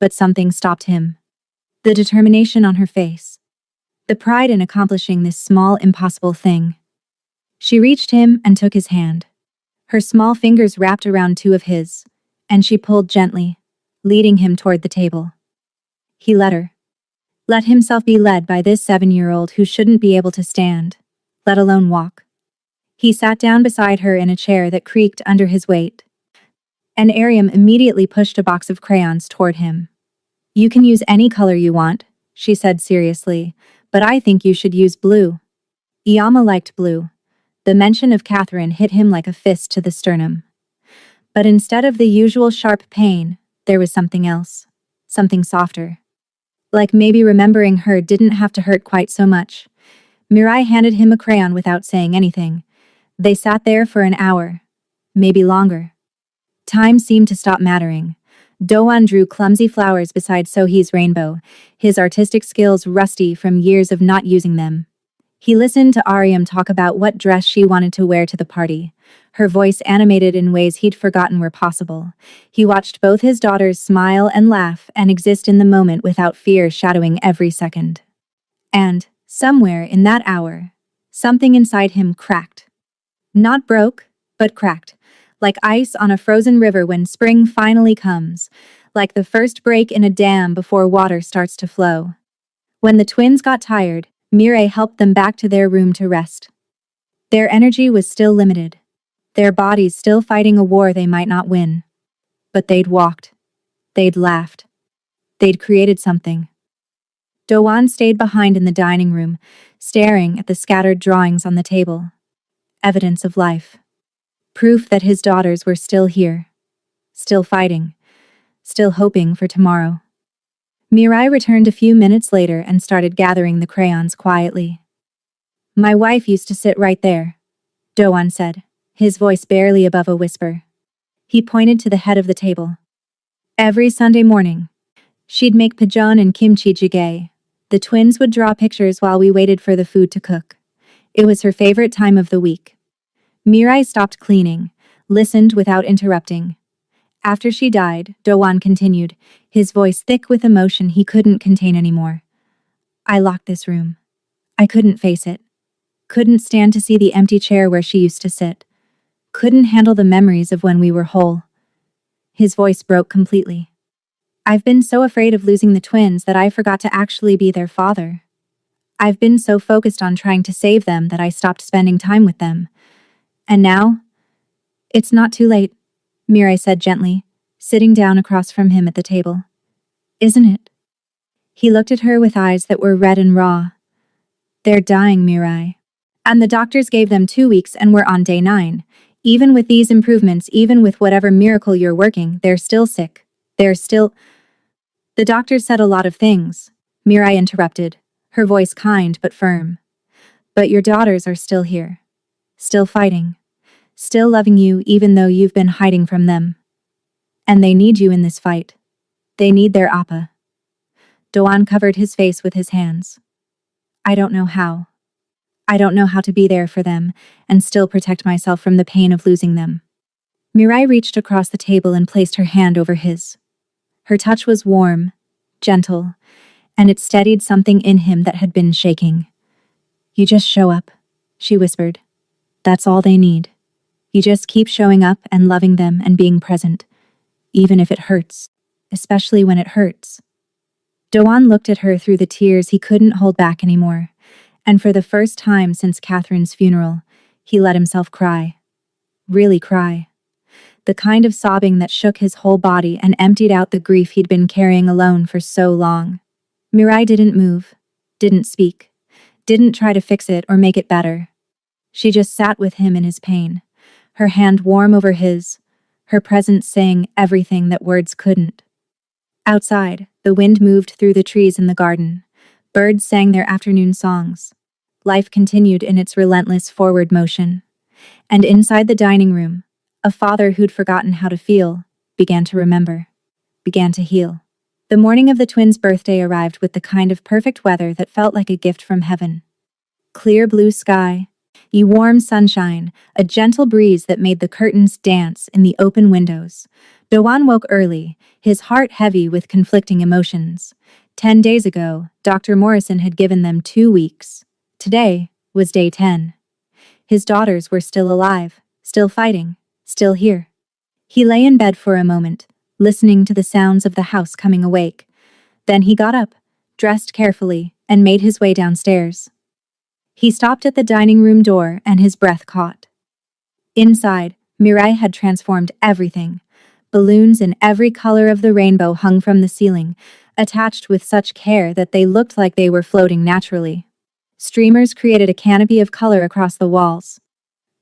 But something stopped him. The determination on her face. The pride in accomplishing this small, impossible thing. She reached him and took his hand. Her small fingers wrapped around two of his, and she pulled gently, leading him toward the table. He let her. Let himself be led by this 7-year-old who shouldn't be able to stand, let alone walk. He sat down beside her in a chair that creaked under his weight. And Ariam immediately pushed a box of crayons toward him. You can use any color you want, she said seriously, but I think you should use blue. Iyama liked blue. The mention of Catherine hit him like a fist to the sternum. But instead of the usual sharp pain, there was something else. Something softer. Like maybe remembering her didn't have to hurt quite so much. Mirai handed him a crayon without saying anything. They sat there for an hour. Maybe longer. Time seemed to stop mattering. Doan drew clumsy flowers beside Sohee's rainbow, his artistic skills rusty from years of not using them. He listened to Ariam talk about what dress she wanted to wear to the party, her voice animated in ways he'd forgotten were possible. He watched both his daughters smile and laugh and exist in the moment without fear shadowing every second. And, somewhere in that hour, something inside him cracked. Not broke, but cracked. Like ice on a frozen river when spring finally comes, like the first break in a dam before water starts to flow. When the twins got tired, Mirai helped them back to their room to rest. Their energy was still limited, their bodies still fighting a war they might not win. But they'd walked. They'd laughed. They'd created something. Doan stayed behind in the dining room, staring at the scattered drawings on the table. Evidence of life. Proof that his daughters were still here. Still fighting. Still hoping for tomorrow. Mirai returned a few minutes later and started gathering the crayons quietly. My wife used to sit right there, Doan said, his voice barely above a whisper. He pointed to the head of the table. Every Sunday morning, she'd make pajeon and kimchi jjigae. The twins would draw pictures while we waited for the food to cook. It was her favorite time of the week. Mirai stopped cleaning, listened without interrupting. After she died, Doan continued, his voice thick with emotion he couldn't contain anymore. I locked this room. I couldn't face it. Couldn't stand to see the empty chair where she used to sit. Couldn't handle the memories of when we were whole. His voice broke completely. I've been so afraid of losing the twins that I forgot to actually be their father. I've been so focused on trying to save them that I stopped spending time with them. And now? It's not too late, Mirai said gently, sitting down across from him at the table. Isn't it? He looked at her with eyes that were red and raw. They're dying, Mirai. And the doctors gave them 2 weeks and we're on day 9. Even with these improvements, even with whatever miracle you're working, they're still sick. They're still... The doctors said a lot of things, Mirai interrupted, her voice kind but firm. But your daughters are still here. Still fighting. Still loving you even though you've been hiding from them. And they need you in this fight. They need their appa. Doan covered his face with his hands. I don't know how. I don't know how to be there for them and still protect myself from the pain of losing them. Mirai reached across the table and placed her hand over his. Her touch was warm, gentle, and it steadied something in him that had been shaking. You just show up, she whispered. That's all they need. You just keep showing up and loving them and being present, even if it hurts, especially when it hurts. Doan looked at her through the tears he couldn't hold back anymore, and for the first time since Catherine's funeral, he let himself cry. Really cry. The kind of sobbing that shook his whole body and emptied out the grief he'd been carrying alone for so long. Mirai didn't move, didn't speak, didn't try to fix it or make it better. She just sat with him in his pain, her hand warm over his, her presence saying everything that words couldn't. Outside, the wind moved through the trees in the garden. Birds sang their afternoon songs. Life continued in its relentless forward motion. And inside the dining room, a father who'd forgotten how to feel began to remember, began to heal. The morning of the twins' birthday arrived with the kind of perfect weather that felt like a gift from heaven. Clear blue sky, warm sunshine, a gentle breeze that made the curtains dance in the open windows. Doan woke early, his heart heavy with conflicting emotions. 10 days ago, Dr. Morrison had given them 2 weeks. Today was day 10. His daughters were still alive, still fighting, still here. He lay in bed for a moment, listening to the sounds of the house coming awake. Then he got up, dressed carefully, and made his way downstairs. He stopped at the dining room door and his breath caught. Inside, Mirai had transformed everything. Balloons in every color of the rainbow hung from the ceiling, attached with such care that they looked like they were floating naturally. Streamers created a canopy of color across the walls.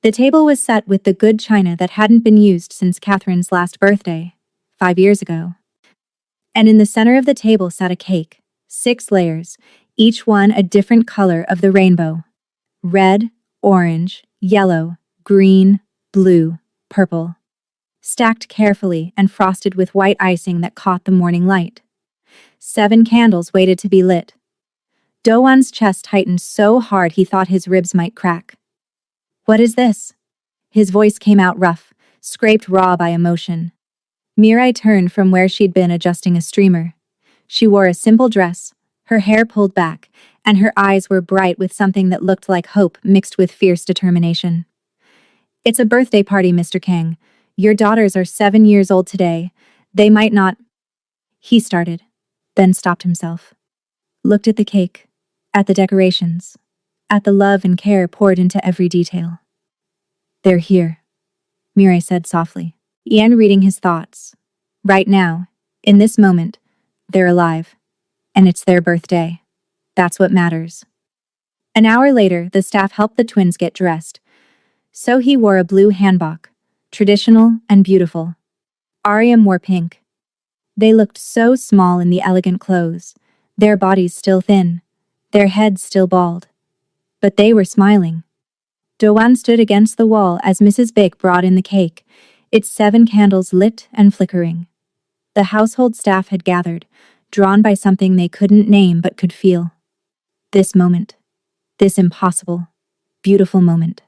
The table was set with the good china that hadn't been used since Catherine's last birthday, 5 years ago. And in the center of the table sat a cake, 6 layers, each one a different color of the rainbow. Red, orange, yellow, green, blue, purple. Stacked carefully and frosted with white icing that caught the morning light. 7 candles waited to be lit. Doan's chest tightened so hard he thought his ribs might crack. "What is this?" His voice came out rough, scraped raw by emotion. Mirai turned from where she'd been adjusting a streamer. She wore a simple dress, her hair pulled back, and her eyes were bright with something that looked like hope mixed with fierce determination. "It's a birthday party, Mr. Kang. Your daughters are 7 years old today. They might not—" He started, then stopped himself. Looked at the cake, at the decorations, at the love and care poured into every detail. "They're here," Mirai said softly. Ian reading his thoughts. "Right now, in this moment, they're alive. And it's their birthday. That's what matters." An hour later, the staff helped the twins get dressed. So he wore a blue hanbok, traditional and beautiful. Ariam wore pink. They looked so small in the elegant clothes, their bodies still thin, their heads still bald. But they were smiling. Doan stood against the wall as Mrs. Big brought in the cake, its 7 candles lit and flickering. The household staff had gathered, drawn by something they couldn't name but could feel. This moment. This impossible, beautiful moment.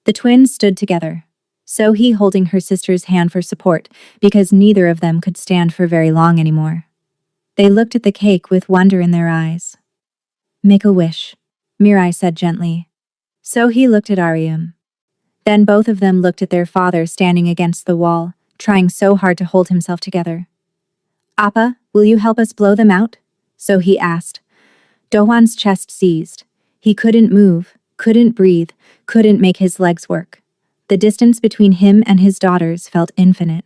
The twins stood together, Sohee holding her sister's hand for support because neither of them could stand for very long anymore. They looked at the cake with wonder in their eyes. "Make a wish," Mirai said gently. Sohee looked at Ariam. Then both of them looked at their father standing against the wall, trying so hard to hold himself together. "Appa, will you help us blow them out?" Sohee asked. Dohwan's chest seized. He couldn't move, couldn't breathe, couldn't make his legs work. The distance between him and his daughters felt infinite.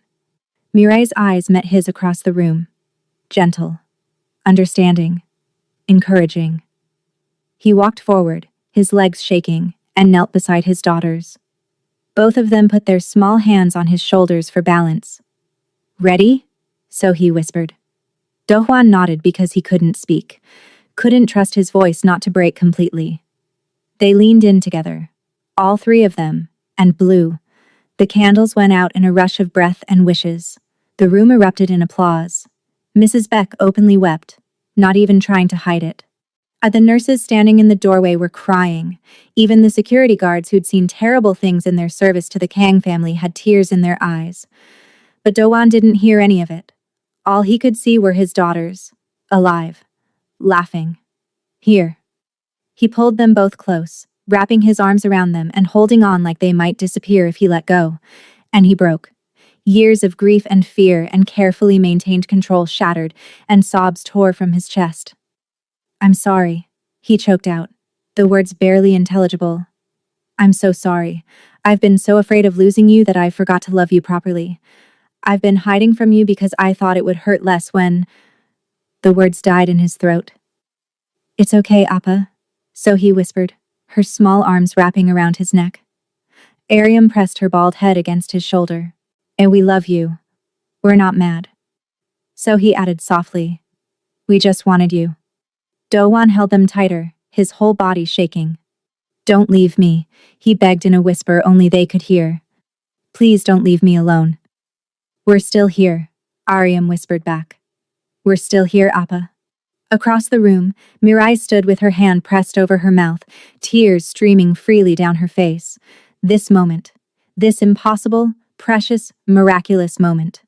Mirai's eyes met his across the room. Gentle, understanding, encouraging. He walked forward, his legs shaking, and knelt beside his daughters. Both of them put their small hands on his shoulders for balance. "Ready?" Sohee whispered. Dohwan nodded because he couldn't speak, couldn't trust his voice not to break completely. They leaned in together, all 3 of them, and blew. The candles went out in a rush of breath and wishes. The room erupted in applause. Mrs. Beck openly wept, not even trying to hide it. The nurses standing in the doorway were crying. Even the security guards who'd seen terrible things in their service to the Kang family had tears in their eyes. But Doan didn't hear any of it. All he could see were his daughters, alive, laughing. "Here." He pulled them both close, wrapping his arms around them and holding on like they might disappear if he let go. And he broke. Years of grief and fear and carefully maintained control shattered, and sobs tore from his chest. "I'm sorry," he choked out, the words barely intelligible. "I'm so sorry. I've been so afraid of losing you that I forgot to love you properly. I've been hiding from you because I thought it would hurt less when—" The words died in his throat. "It's okay, Appa," Sohee whispered, her small arms wrapping around his neck. Ariam pressed her bald head against his shoulder. And we love you. We're not mad. So he added softly. We just wanted you. Do-won held them tighter, his whole body shaking. Don't leave me, he begged in a whisper only they could hear. Please don't leave me alone. We're still here, Ariam whispered back. We're still here, Appa. Across the room, Mirai stood with her hand pressed over her mouth, tears streaming freely down her face. This moment. This impossible, precious, miraculous moment.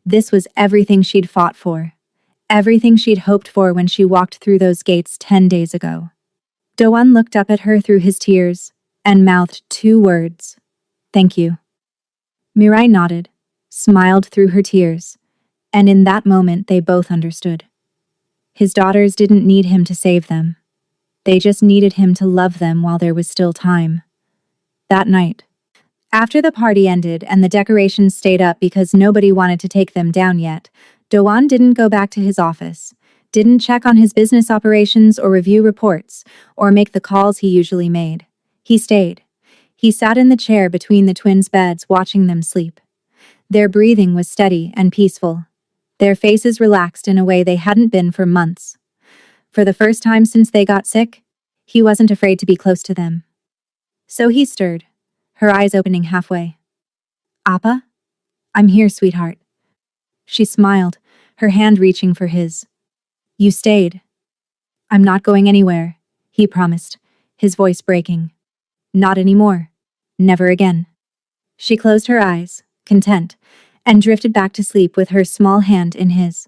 This was everything she'd fought for. Everything she'd hoped for when she walked through those gates 10 days ago. Do-won looked up at her through his tears and mouthed 2 words. Thank you. Mirai nodded, smiled through her tears, and in that moment they both understood. His daughters didn't need him to save them. They just needed him to love them while there was still time. That night, after the party ended and the decorations stayed up because nobody wanted to take them down yet, Do-won didn't go back to his office, didn't check on his business operations or review reports, or make the calls he usually made. He stayed. He sat in the chair between the twins' beds watching them sleep. Their breathing was steady and peaceful. Their faces relaxed in a way they hadn't been for months. For the first time since they got sick, he wasn't afraid to be close to them. So he stirred, her eyes opening halfway. Appa? I'm here, sweetheart. She smiled, her hand reaching for his. You stayed. I'm not going anywhere, he promised, his voice breaking. Not anymore. Never again. She closed her eyes, content, and drifted back to sleep with her small hand in his.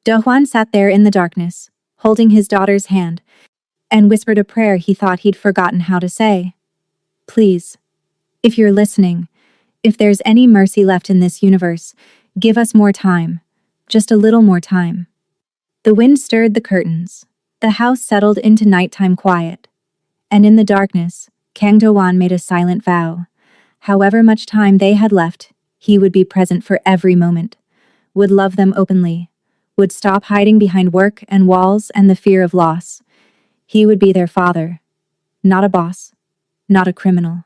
Do-hwan sat there in the darkness, holding his daughter's hand, and whispered a prayer he thought he'd forgotten how to say. Please, if you're listening, if there's any mercy left in this universe, give us more time, just a little more time. The wind stirred the curtains. The house settled into nighttime quiet. And in the darkness, Kang Do-won made a silent vow. However much time they had left, he would be present for every moment, would love them openly, would stop hiding behind work and walls and the fear of loss. He would be their father, not a boss, not a criminal,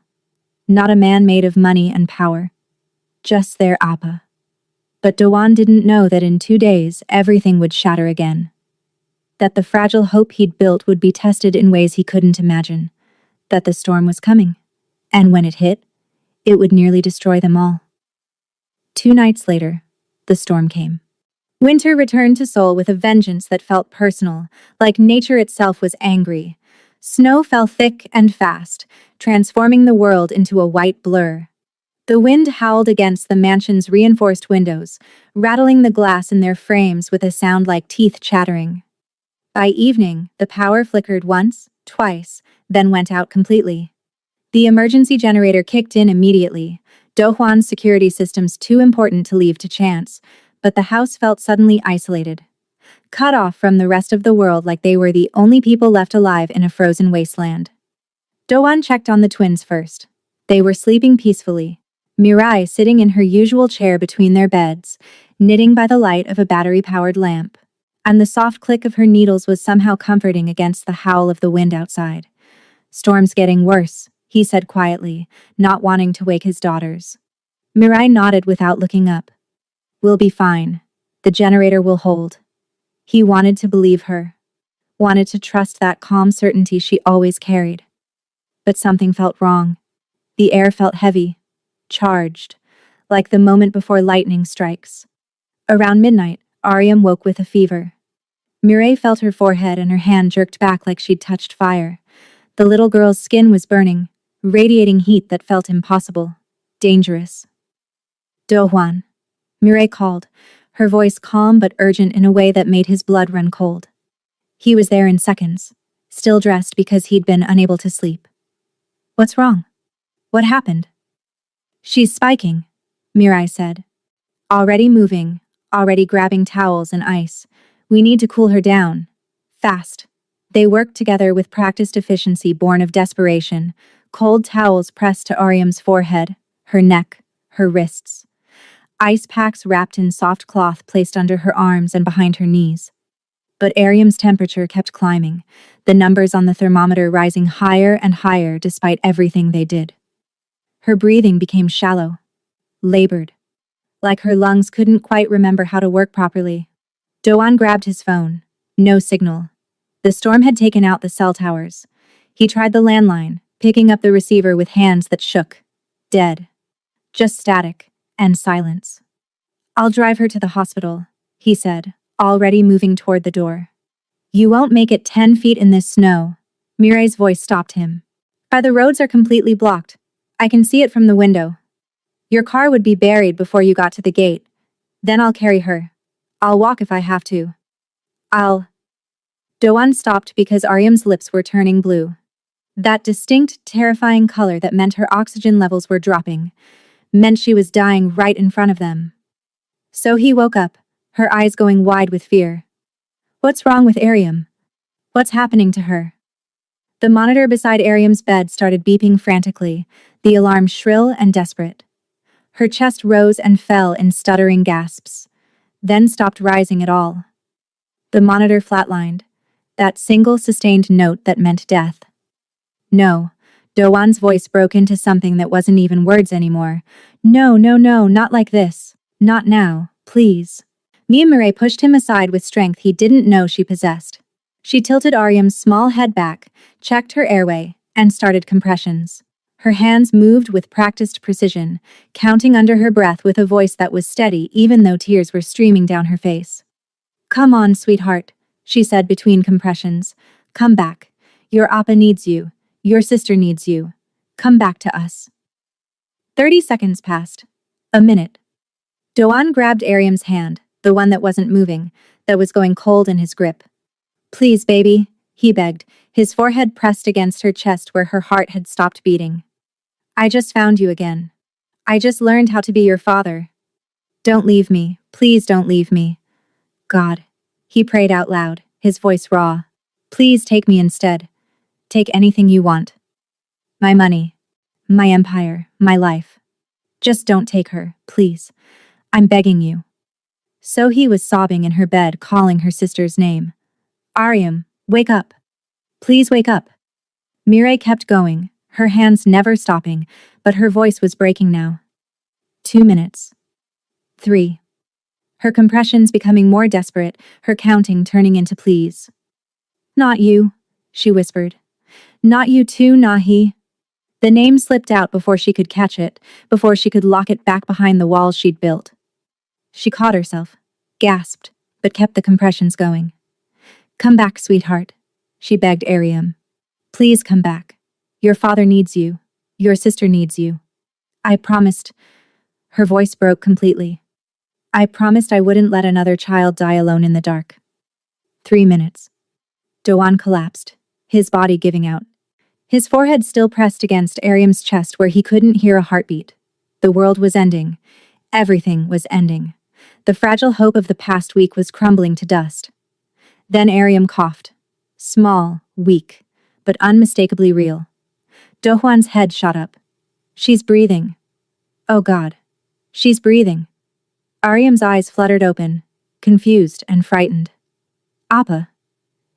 not a man made of money and power, just their Appa. But Do-won didn't know that in 2 days everything would shatter again. That the fragile hope he'd built would be tested in ways he couldn't imagine. That the storm was coming. And when it hit, it would nearly destroy them all. 2 nights later, the storm came. Winter returned to Seoul with a vengeance that felt personal, like nature itself was angry. Snow fell thick and fast, transforming the world into a white blur. The wind howled against the mansion's reinforced windows, rattling the glass in their frames with a sound like teeth chattering. By evening, the power flickered once, twice, then went out completely. The emergency generator kicked in immediately, Do-hwan's security systems too important to leave to chance, but the house felt suddenly isolated. Cut off from the rest of the world like they were the only people left alive in a frozen wasteland. Do-hwan checked on the twins first. They were sleeping peacefully. Mirai sitting in her usual chair between their beds, knitting by the light of a battery-powered lamp. And the soft click of her needles was somehow comforting against the howl of the wind outside. Storm's getting worse, he said quietly, not wanting to wake his daughters. Mirai nodded without looking up. We'll be fine. The generator will hold. He wanted to believe her. Wanted to trust that calm certainty she always carried. But something felt wrong. The air felt heavy. Charged, like the moment before lightning strikes. Around midnight, Ariam woke with a fever. Mirai felt her forehead and her hand jerked back like she'd touched fire. The little girl's skin was burning, radiating heat that felt impossible, dangerous. Do-hwan, Mirai called, her voice calm but urgent in a way that made his blood run cold. He was there in seconds, still dressed because he'd been unable to sleep. What's wrong? What happened? She's spiking, Mirai said. Already moving, already grabbing towels and ice. We need to cool her down. Fast. They worked together with practiced efficiency born of desperation, cold towels pressed to Ariam's forehead, her neck, her wrists. Ice packs wrapped in soft cloth placed under her arms and behind her knees. But Ariam's temperature kept climbing, the numbers on the thermometer rising higher and higher despite everything they did. Her breathing became shallow, labored, like her lungs couldn't quite remember how to work properly. Doan grabbed his phone. No signal. The storm had taken out the cell towers. He tried the landline, picking up the receiver with hands that shook. Dead. Just static and silence. "I'll drive her to the hospital," he said, already moving toward the door. "You won't make it 10 feet in this snow." Mirai's voice stopped him. The roads are completely blocked. I can see it from the window. Your car would be buried before you got to the gate. Then I'll carry her. I'll walk if I have to. I'll... Doan stopped because Ariam's lips were turning blue. That distinct, terrifying color that meant her oxygen levels were dropping, meant she was dying right in front of them. So he woke up, her eyes going wide with fear. What's wrong with Ariam? What's happening to her? The monitor beside Ariam's bed started beeping frantically, the alarm shrill and desperate. Her chest rose and fell in stuttering gasps, then stopped rising at all. The monitor flatlined, that single sustained note that meant death. No, Doan's voice broke into something that wasn't even words anymore. No, no, no, not like this. Not now, please. Mirai pushed him aside with strength he didn't know she possessed. She tilted Ariam's small head back, checked her airway, and started compressions. Her hands moved with practiced precision, counting under her breath with a voice that was steady even though tears were streaming down her face. "Come on, sweetheart," she said between compressions. "Come back. Your appa needs you. Your sister needs you. Come back to us." 30 seconds passed. A minute. Doan grabbed Ariam's hand, the one that wasn't moving, that was going cold in his grip. "Please, baby," he begged, his forehead pressed against her chest where her heart had stopped beating. "I just found you again. I just learned how to be your father. Don't leave me, please don't leave me. God," he prayed out loud, his voice raw. "Please take me instead. Take anything you want. My money, my empire, my life. Just don't take her, please. I'm begging you." So he was sobbing in her bed, calling her sister's name. "Ariam, wake up. Please wake up." Mirai kept going, her hands never stopping, but her voice was breaking now. 2 minutes. 3. Her compressions becoming more desperate, her counting turning into pleas. "Not you," she whispered. "Not you too, Nahi." The name slipped out before she could catch it, before she could lock it back behind the walls she'd built. She caught herself, gasped, but kept the compressions going. "Come back, sweetheart," she begged Ariam. "Please come back. Your father needs you. Your sister needs you. I promised." Her voice broke completely. "I promised I wouldn't let another child die alone in the dark." 3 minutes. Doan collapsed, his body giving out. His forehead still pressed against Ariam's chest where he couldn't hear a heartbeat. The world was ending. Everything was ending. The fragile hope of the past week was crumbling to dust. Then Ariam coughed. Small, weak, but unmistakably real. Dohwan's head shot up. "She's breathing. Oh God. She's breathing." Ariam's eyes fluttered open, confused and frightened. "Appa."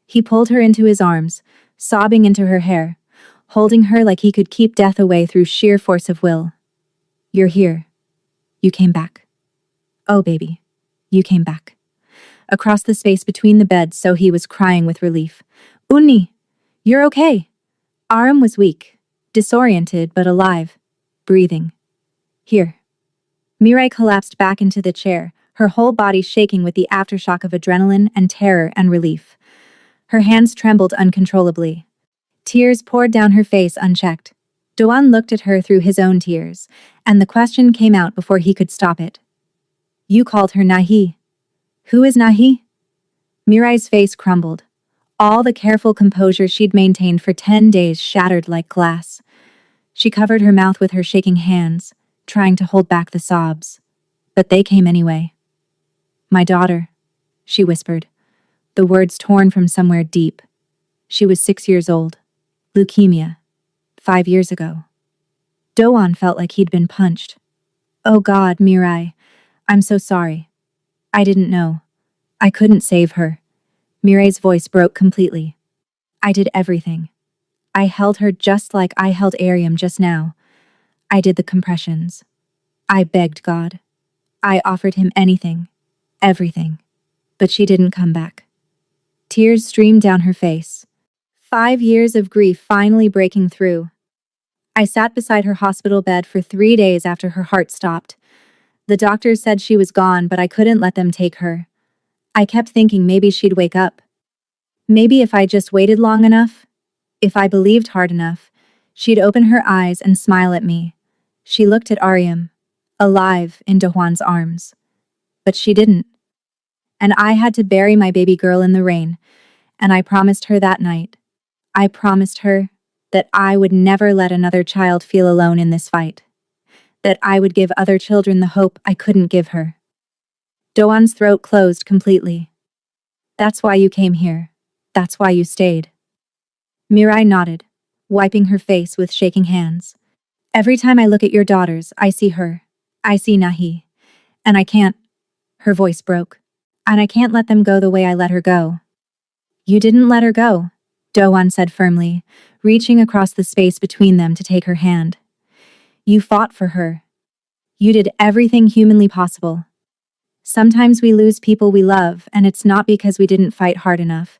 He pulled her into his arms, sobbing into her hair, holding her like he could keep death away through sheer force of will. "You're here. You came back. Oh, baby. You came back." Across the space between the beds, so he was crying with relief. "Unni, you're okay." Aram was weak, disoriented but alive, breathing. "Here." Mirai collapsed back into the chair, her whole body shaking with the aftershock of adrenaline and terror and relief. Her hands trembled uncontrollably. Tears poured down her face unchecked. Doan looked at her through his own tears, and the question came out before he could stop it. "You called her Nahi. Who is Nahi?" Mirai's face crumbled. All the careful composure she'd maintained for 10 days shattered like glass. She covered her mouth with her shaking hands, trying to hold back the sobs. But they came anyway. "My daughter," she whispered, the words torn from somewhere deep. She was 6 years old. Leukemia. 5 years ago. Doan felt like he'd been punched. "Oh God, Mirai. I'm so sorry. I didn't know. I couldn't save her." Miray's voice broke completely. I did everything. I held her just like I held Ariam just now. I did the compressions. I begged God. I offered him anything. Everything. But she didn't come back. Tears streamed down her face. 5 years of grief finally breaking through. I sat beside her hospital bed for 3 days after her heart stopped. The doctors said she was gone, but I couldn't let them take her. I kept thinking maybe she'd wake up. Maybe if I just waited long enough, if I believed hard enough, she'd open her eyes and smile at me. She looked at Ariam, alive in Dohwan's arms. But she didn't. And I had to bury my baby girl in the rain, and I promised her that night. I promised her that I would never let another child feel alone in this fight. That I would give other children the hope I couldn't give her. Dohwan's throat closed completely. That's why you came here. That's why you stayed. Mirai nodded, wiping her face with shaking hands. Every time I look at your daughters, I see her. I see Nahi. And I can't. Her voice broke. And I can't let them go the way I let her go. You didn't let her go, Dohwan said firmly, reaching across the space between them to take her hand. You fought for her. You did everything humanly possible. Sometimes we lose people we love, and it's not because we didn't fight hard enough.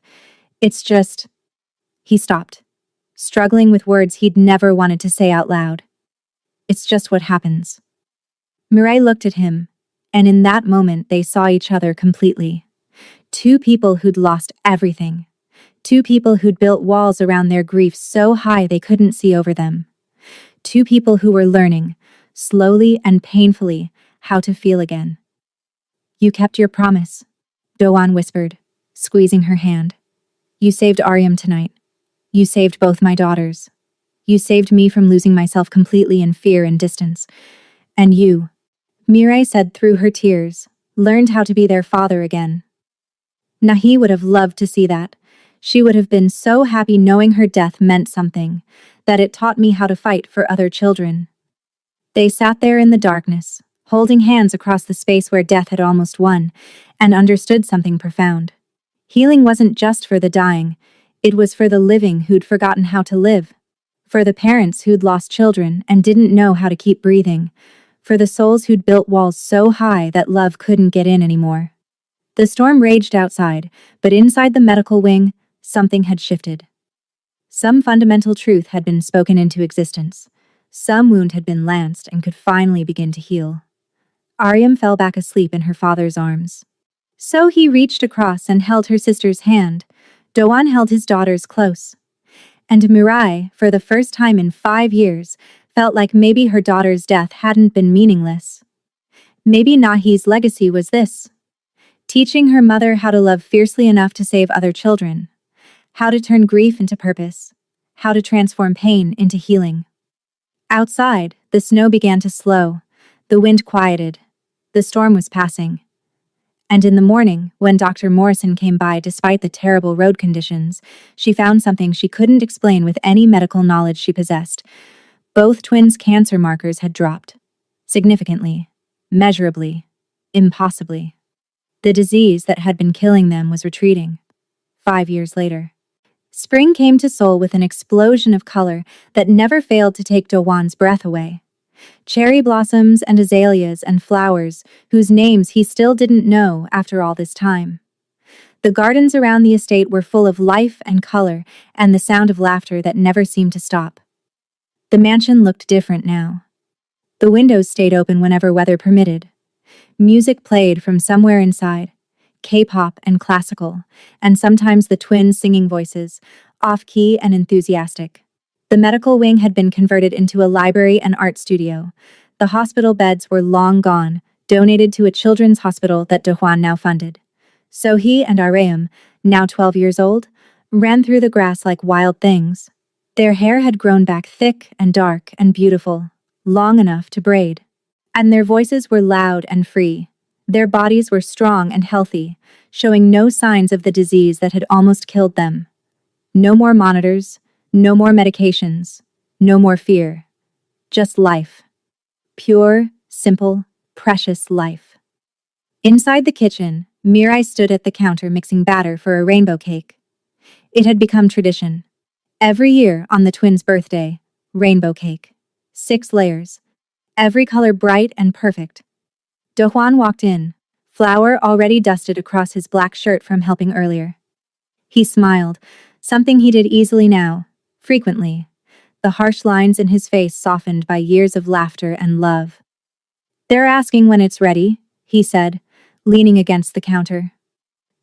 It's just... He stopped, struggling with words he'd never wanted to say out loud. It's just what happens. Mirai looked at him, and in that moment they saw each other completely. Two people who'd lost everything. Two people who'd built walls around their grief so high they couldn't see over them. Two people who were learning, slowly and painfully, how to feel again. You kept your promise, Dohwan whispered, squeezing her hand. You saved Ariam tonight. You saved both my daughters. You saved me from losing myself completely in fear and distance. And you, Mirai said through her tears, learned how to be their father again. Nahi would have loved to see that. She would have been so happy knowing her death meant something, that it taught me how to fight for other children. They sat there in the darkness, holding hands across the space where death had almost won, and understood something profound. Healing wasn't just for the dying, it was for the living who'd forgotten how to live. For the parents who'd lost children and didn't know how to keep breathing. For the souls who'd built walls so high that love couldn't get in anymore. The storm raged outside, but inside the medical wing, something had shifted. Some fundamental truth had been spoken into existence. Some wound had been lanced and could finally begin to heal. Ariam fell back asleep in her father's arms. So he reached across and held her sister's hand. Dohwan held his daughters close. And Mirai, for the first time in 5 years, felt like maybe her daughter's death hadn't been meaningless. Maybe Nahi's legacy was this. Teaching her mother how to love fiercely enough to save other children. How to turn grief into purpose. How to transform pain into healing. Outside, the snow began to slow. The wind quieted. The storm was passing. And in the morning, when Dr. Morrison came by despite the terrible road conditions, she found something she couldn't explain with any medical knowledge she possessed. Both twins' cancer markers had dropped. Significantly. Measurably. Impossibly. The disease that had been killing them was retreating. 5 years later. Spring came to Seoul with an explosion of color that never failed to take Dohwan's breath away. Cherry blossoms and azaleas and flowers, whose names he still didn't know after all this time. The gardens around the estate were full of life and color and the sound of laughter that never seemed to stop. The mansion looked different now. The windows stayed open whenever weather permitted. Music played from somewhere inside, K-pop and classical, and sometimes the twins' singing voices, off-key and enthusiastic. The medical wing had been converted into a library and art studio. The hospital beds were long gone, donated to a children's hospital that Dohwan now funded. So he and Ariam, now 12 years old, ran through the grass like wild things. Their hair had grown back thick and dark and beautiful, long enough to braid. And their voices were loud and free. Their bodies were strong and healthy, showing no signs of the disease that had almost killed them. No more monitors. No more medications. No more fear. Just life. Pure, simple, precious life. Inside the kitchen, Mirai stood at the counter mixing batter for a rainbow cake. It had become tradition. Every year on the twins' birthday, rainbow cake. 6 layers. Every color bright and perfect. Dohwan walked in, flour already dusted across his black shirt from helping earlier. He smiled, something he did easily now, frequently. The harsh lines in his face softened by years of laughter and love. "They're asking when it's ready," he said, leaning against the counter.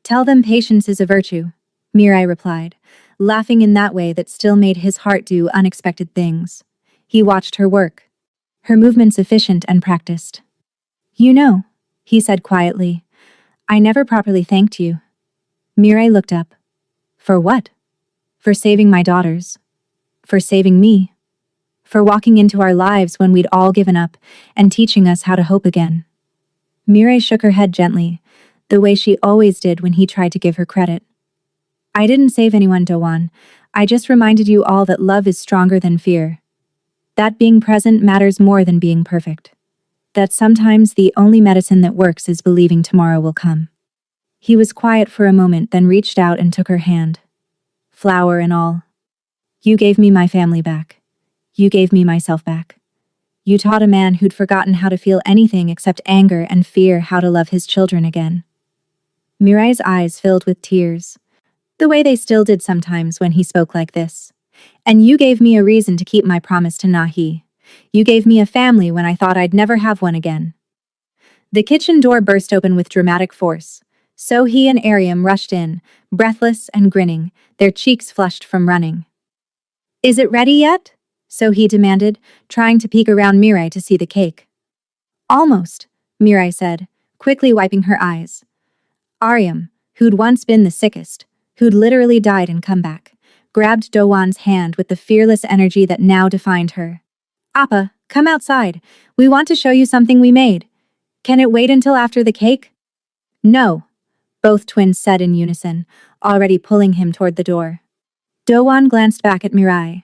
"Tell them patience is a virtue," Mirai replied, laughing in that way that still made his heart do unexpected things. He watched her work. Her movements efficient and practiced. "You know," he said quietly, "I never properly thanked you." Mirai looked up. "For what?" "For saving my daughters. For saving me. For walking into our lives when we'd all given up and teaching us how to hope again." Mirai shook her head gently, the way she always did when he tried to give her credit. "I didn't save anyone, Dowan. I just reminded you all that love is stronger than fear. That being present matters more than being perfect. That sometimes the only medicine that works is believing tomorrow will come." He was quiet for a moment, then reached out and took her hand. "Flower and all. You gave me my family back. You gave me myself back. You taught a man who'd forgotten how to feel anything except anger and fear how to love his children again." Mirai's eyes filled with tears, the way they still did sometimes when he spoke like this. "And you gave me a reason to keep my promise to Nahi. You gave me a family when I thought I'd never have one again." The kitchen door burst open with dramatic force. So he and Ariam rushed in, breathless and grinning, their cheeks flushed from running. "Is it ready yet?" So he demanded, trying to peek around Mirai to see the cake. "Almost," Mirai said, quickly wiping her eyes. Ariam, who'd once been the sickest, who'd literally died and come back, grabbed Dowan's hand with the fearless energy that now defined her. "Appa, come outside. We want to show you something we made. Can it wait until after the cake?" "No," both twins said in unison, already pulling him toward the door. Dowan glanced back at Mirai.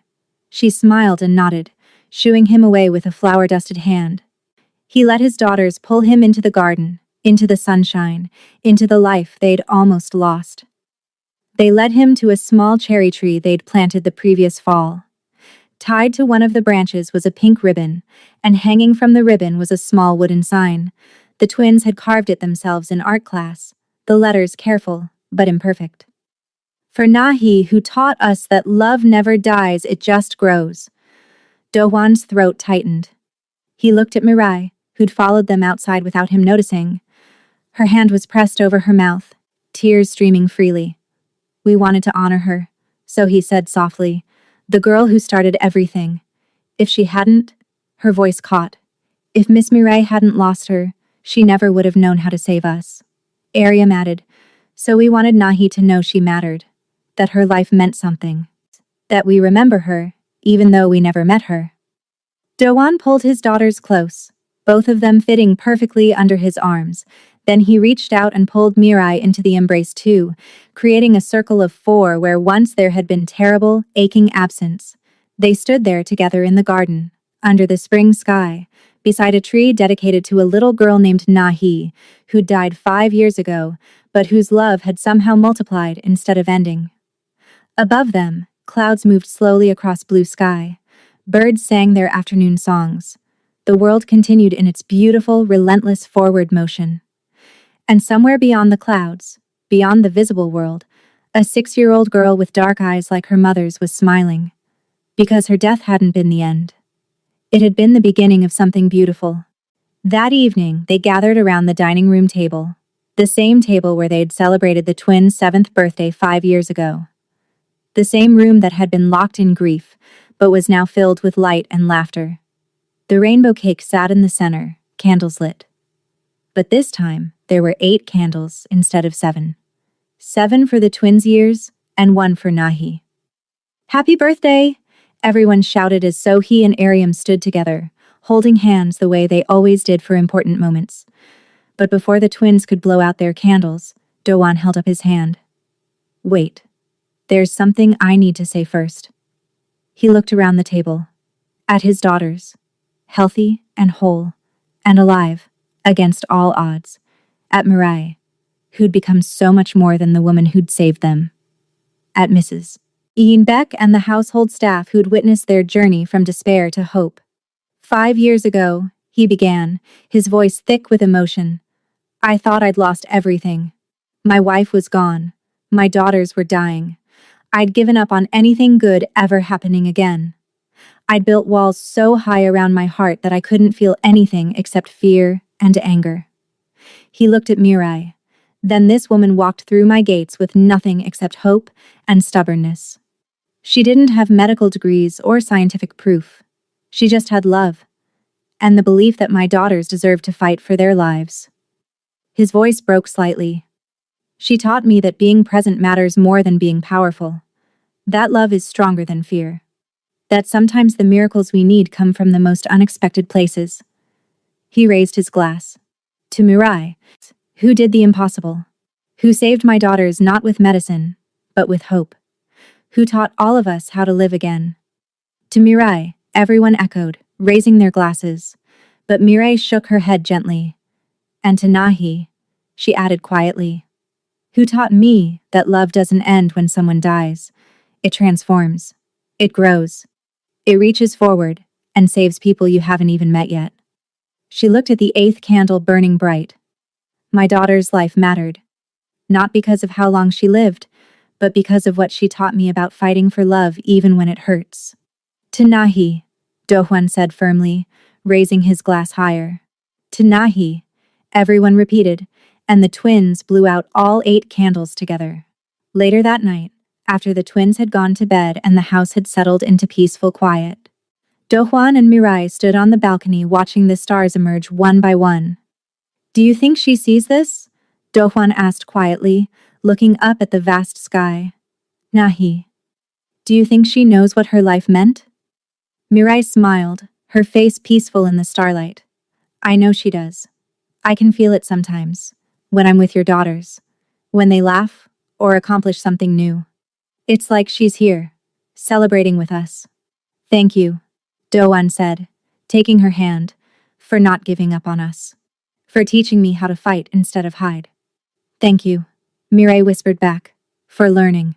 She smiled and nodded, shooing him away with a flower-dusted hand. He let his daughters pull him into the garden, into the sunshine, into the life they'd almost lost. They led him to a small cherry tree they'd planted the previous fall. Tied to one of the branches was a pink ribbon, and hanging from the ribbon was a small wooden sign. The twins had carved it themselves in art class, the letters careful, but imperfect. "For Nahi, who taught us that love never dies, it just grows." Dowan's throat tightened. He looked at Mirai, who'd followed them outside without him noticing. Her hand was pressed over her mouth, tears streaming freely. "We wanted to honor her," so he said softly, "the girl who started everything. If she hadn't," her voice caught, "if Miss Mirai hadn't lost her, she never would have known how to save us." Ariam added, "So we wanted Nahi to know she mattered, that her life meant something, that we remember her, even though we never met her." Dowan pulled his daughters close, both of them fitting perfectly under his arms. Then he reached out and pulled Mirai into the embrace too, creating a circle of 4 where once there had been terrible, aching absence. They stood there together in the garden, under the spring sky, beside a tree dedicated to a little girl named Nahi, who died 5 years ago, but whose love had somehow multiplied instead of ending. Above them, clouds moved slowly across blue sky. Birds sang their afternoon songs. The world continued in its beautiful, relentless forward motion. And somewhere beyond the clouds, beyond the visible world, a 6-year-old girl with dark eyes like her mother's was smiling. Because her death hadn't been the end. It had been the beginning of something beautiful. That evening, they gathered around the dining room table, the same table where they'd celebrated the twins' 7th birthday 5 years ago. The same room that had been locked in grief, but was now filled with light and laughter. The rainbow cake sat in the center, candles lit. But this time, there were 8 candles instead of 7. 7 for the twins' years, and 1 for Nahi. "Happy birthday!" everyone shouted as Sohi and Ariam stood together, holding hands the way they always did for important moments. But before the twins could blow out their candles, Dowan held up his hand. "Wait. There's something I need to say first." He looked around the table. At his daughters. Healthy and whole. And alive. Against all odds. At Mirai. who'd become so much more than the woman who'd saved them. At Mrs. Ian Beck and the household staff who'd witnessed their journey from despair to hope. 5 years ago, he began, his voice thick with emotion. I thought I'd lost everything. My wife was gone. My daughters were dying. I'd given up on anything good ever happening again. I'd built walls so high around my heart that I couldn't feel anything except fear and anger. He looked at Mirai. Then this woman walked through my gates with nothing except hope and stubbornness. She didn't have medical degrees or scientific proof. She just had love, and the belief that my daughters deserved to fight for their lives. His voice broke slightly. She taught me that being present matters more than being powerful. That love is stronger than fear. That sometimes the miracles we need come from the most unexpected places. He raised his glass. To Mirai, who did the impossible. Who saved my daughters not with medicine, but with hope. Who taught all of us how to live again. To Mirai, everyone echoed, raising their glasses. But Mirai shook her head gently. And to Nahi, she added quietly. Who taught me that love doesn't end when someone dies. It transforms. It grows. It reaches forward and saves people you haven't even met yet. She looked at the 8th candle burning bright. My daughter's life mattered. Not because of how long she lived, but because of what she taught me about fighting for love even when it hurts. To Nahi, Dohwan said firmly, raising his glass higher. To Nahi, everyone repeated, and the twins blew out all 8 candles together. Later that night, after the twins had gone to bed and the house had settled into peaceful quiet, Dohwan and Mirai stood on the balcony watching the stars emerge one by one. Do you think she sees this? Dohwan asked quietly, looking up at the vast sky. Nahi. Do you think she knows what her life meant? Mirai smiled, her face peaceful in the starlight. I know she does. I can feel it sometimes, when I'm with your daughters, when they laugh or accomplish something new. It's like she's here, celebrating with us. Thank you, Doan said, taking her hand, for not giving up on us. For teaching me how to fight instead of hide. Thank you, Mirai whispered back, for learning.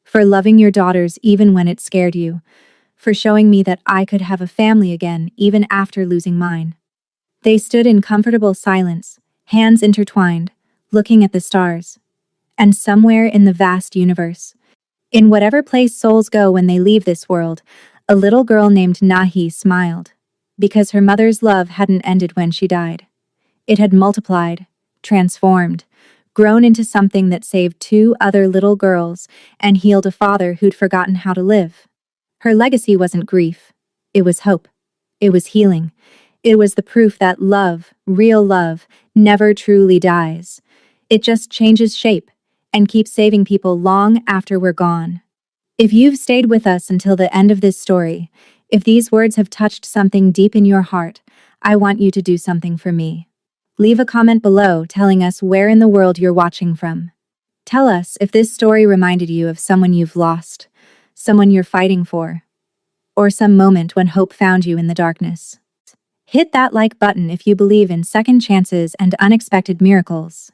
For loving your daughters even when it scared you. For showing me that I could have a family again even after losing mine. They stood in comfortable silence, hands intertwined, looking at the stars. And somewhere in the vast universe, in whatever place souls go when they leave this world, a little girl named Nahi smiled. Because her mother's love hadn't ended when she died. It had multiplied, transformed, grown into something that saved 2 other little girls and healed a father who'd forgotten how to live. Her legacy wasn't grief. It was hope. It was healing. It was the proof that love, real love, never truly dies. It just changes shape and keeps saving people long after we're gone. If you've stayed with us until the end of this story, if these words have touched something deep in your heart, I want you to do something for me. Leave a comment below telling us where in the world you're watching from. Tell us if this story reminded you of someone you've lost, someone you're fighting for, or some moment when hope found you in the darkness. Hit that like button if you believe in second chances and unexpected miracles.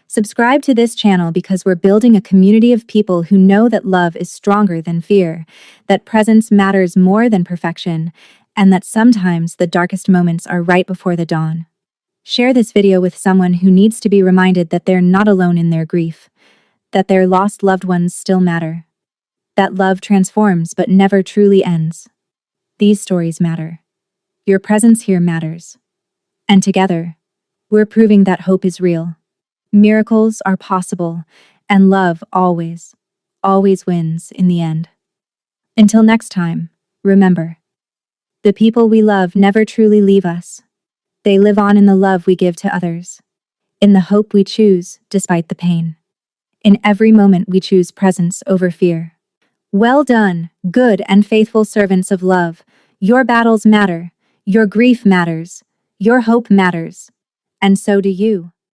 Subscribe to this channel because we're building a community of people who know that love is stronger than fear, that presence matters more than perfection, and that sometimes the darkest moments are right before the dawn. Share this video with someone who needs to be reminded that they're not alone in their grief, that their lost loved ones still matter, that love transforms but never truly ends. These stories matter. Your presence here matters. And together, we're proving that hope is real. Miracles are possible, and love always, always wins in the end. Until next time, remember, the people we love never truly leave us. They live on in the love we give to others, in the hope we choose despite the pain. In every moment we choose presence over fear. Well done, good and faithful servants of love. Your battles matter, your grief matters, your hope matters, and so do you.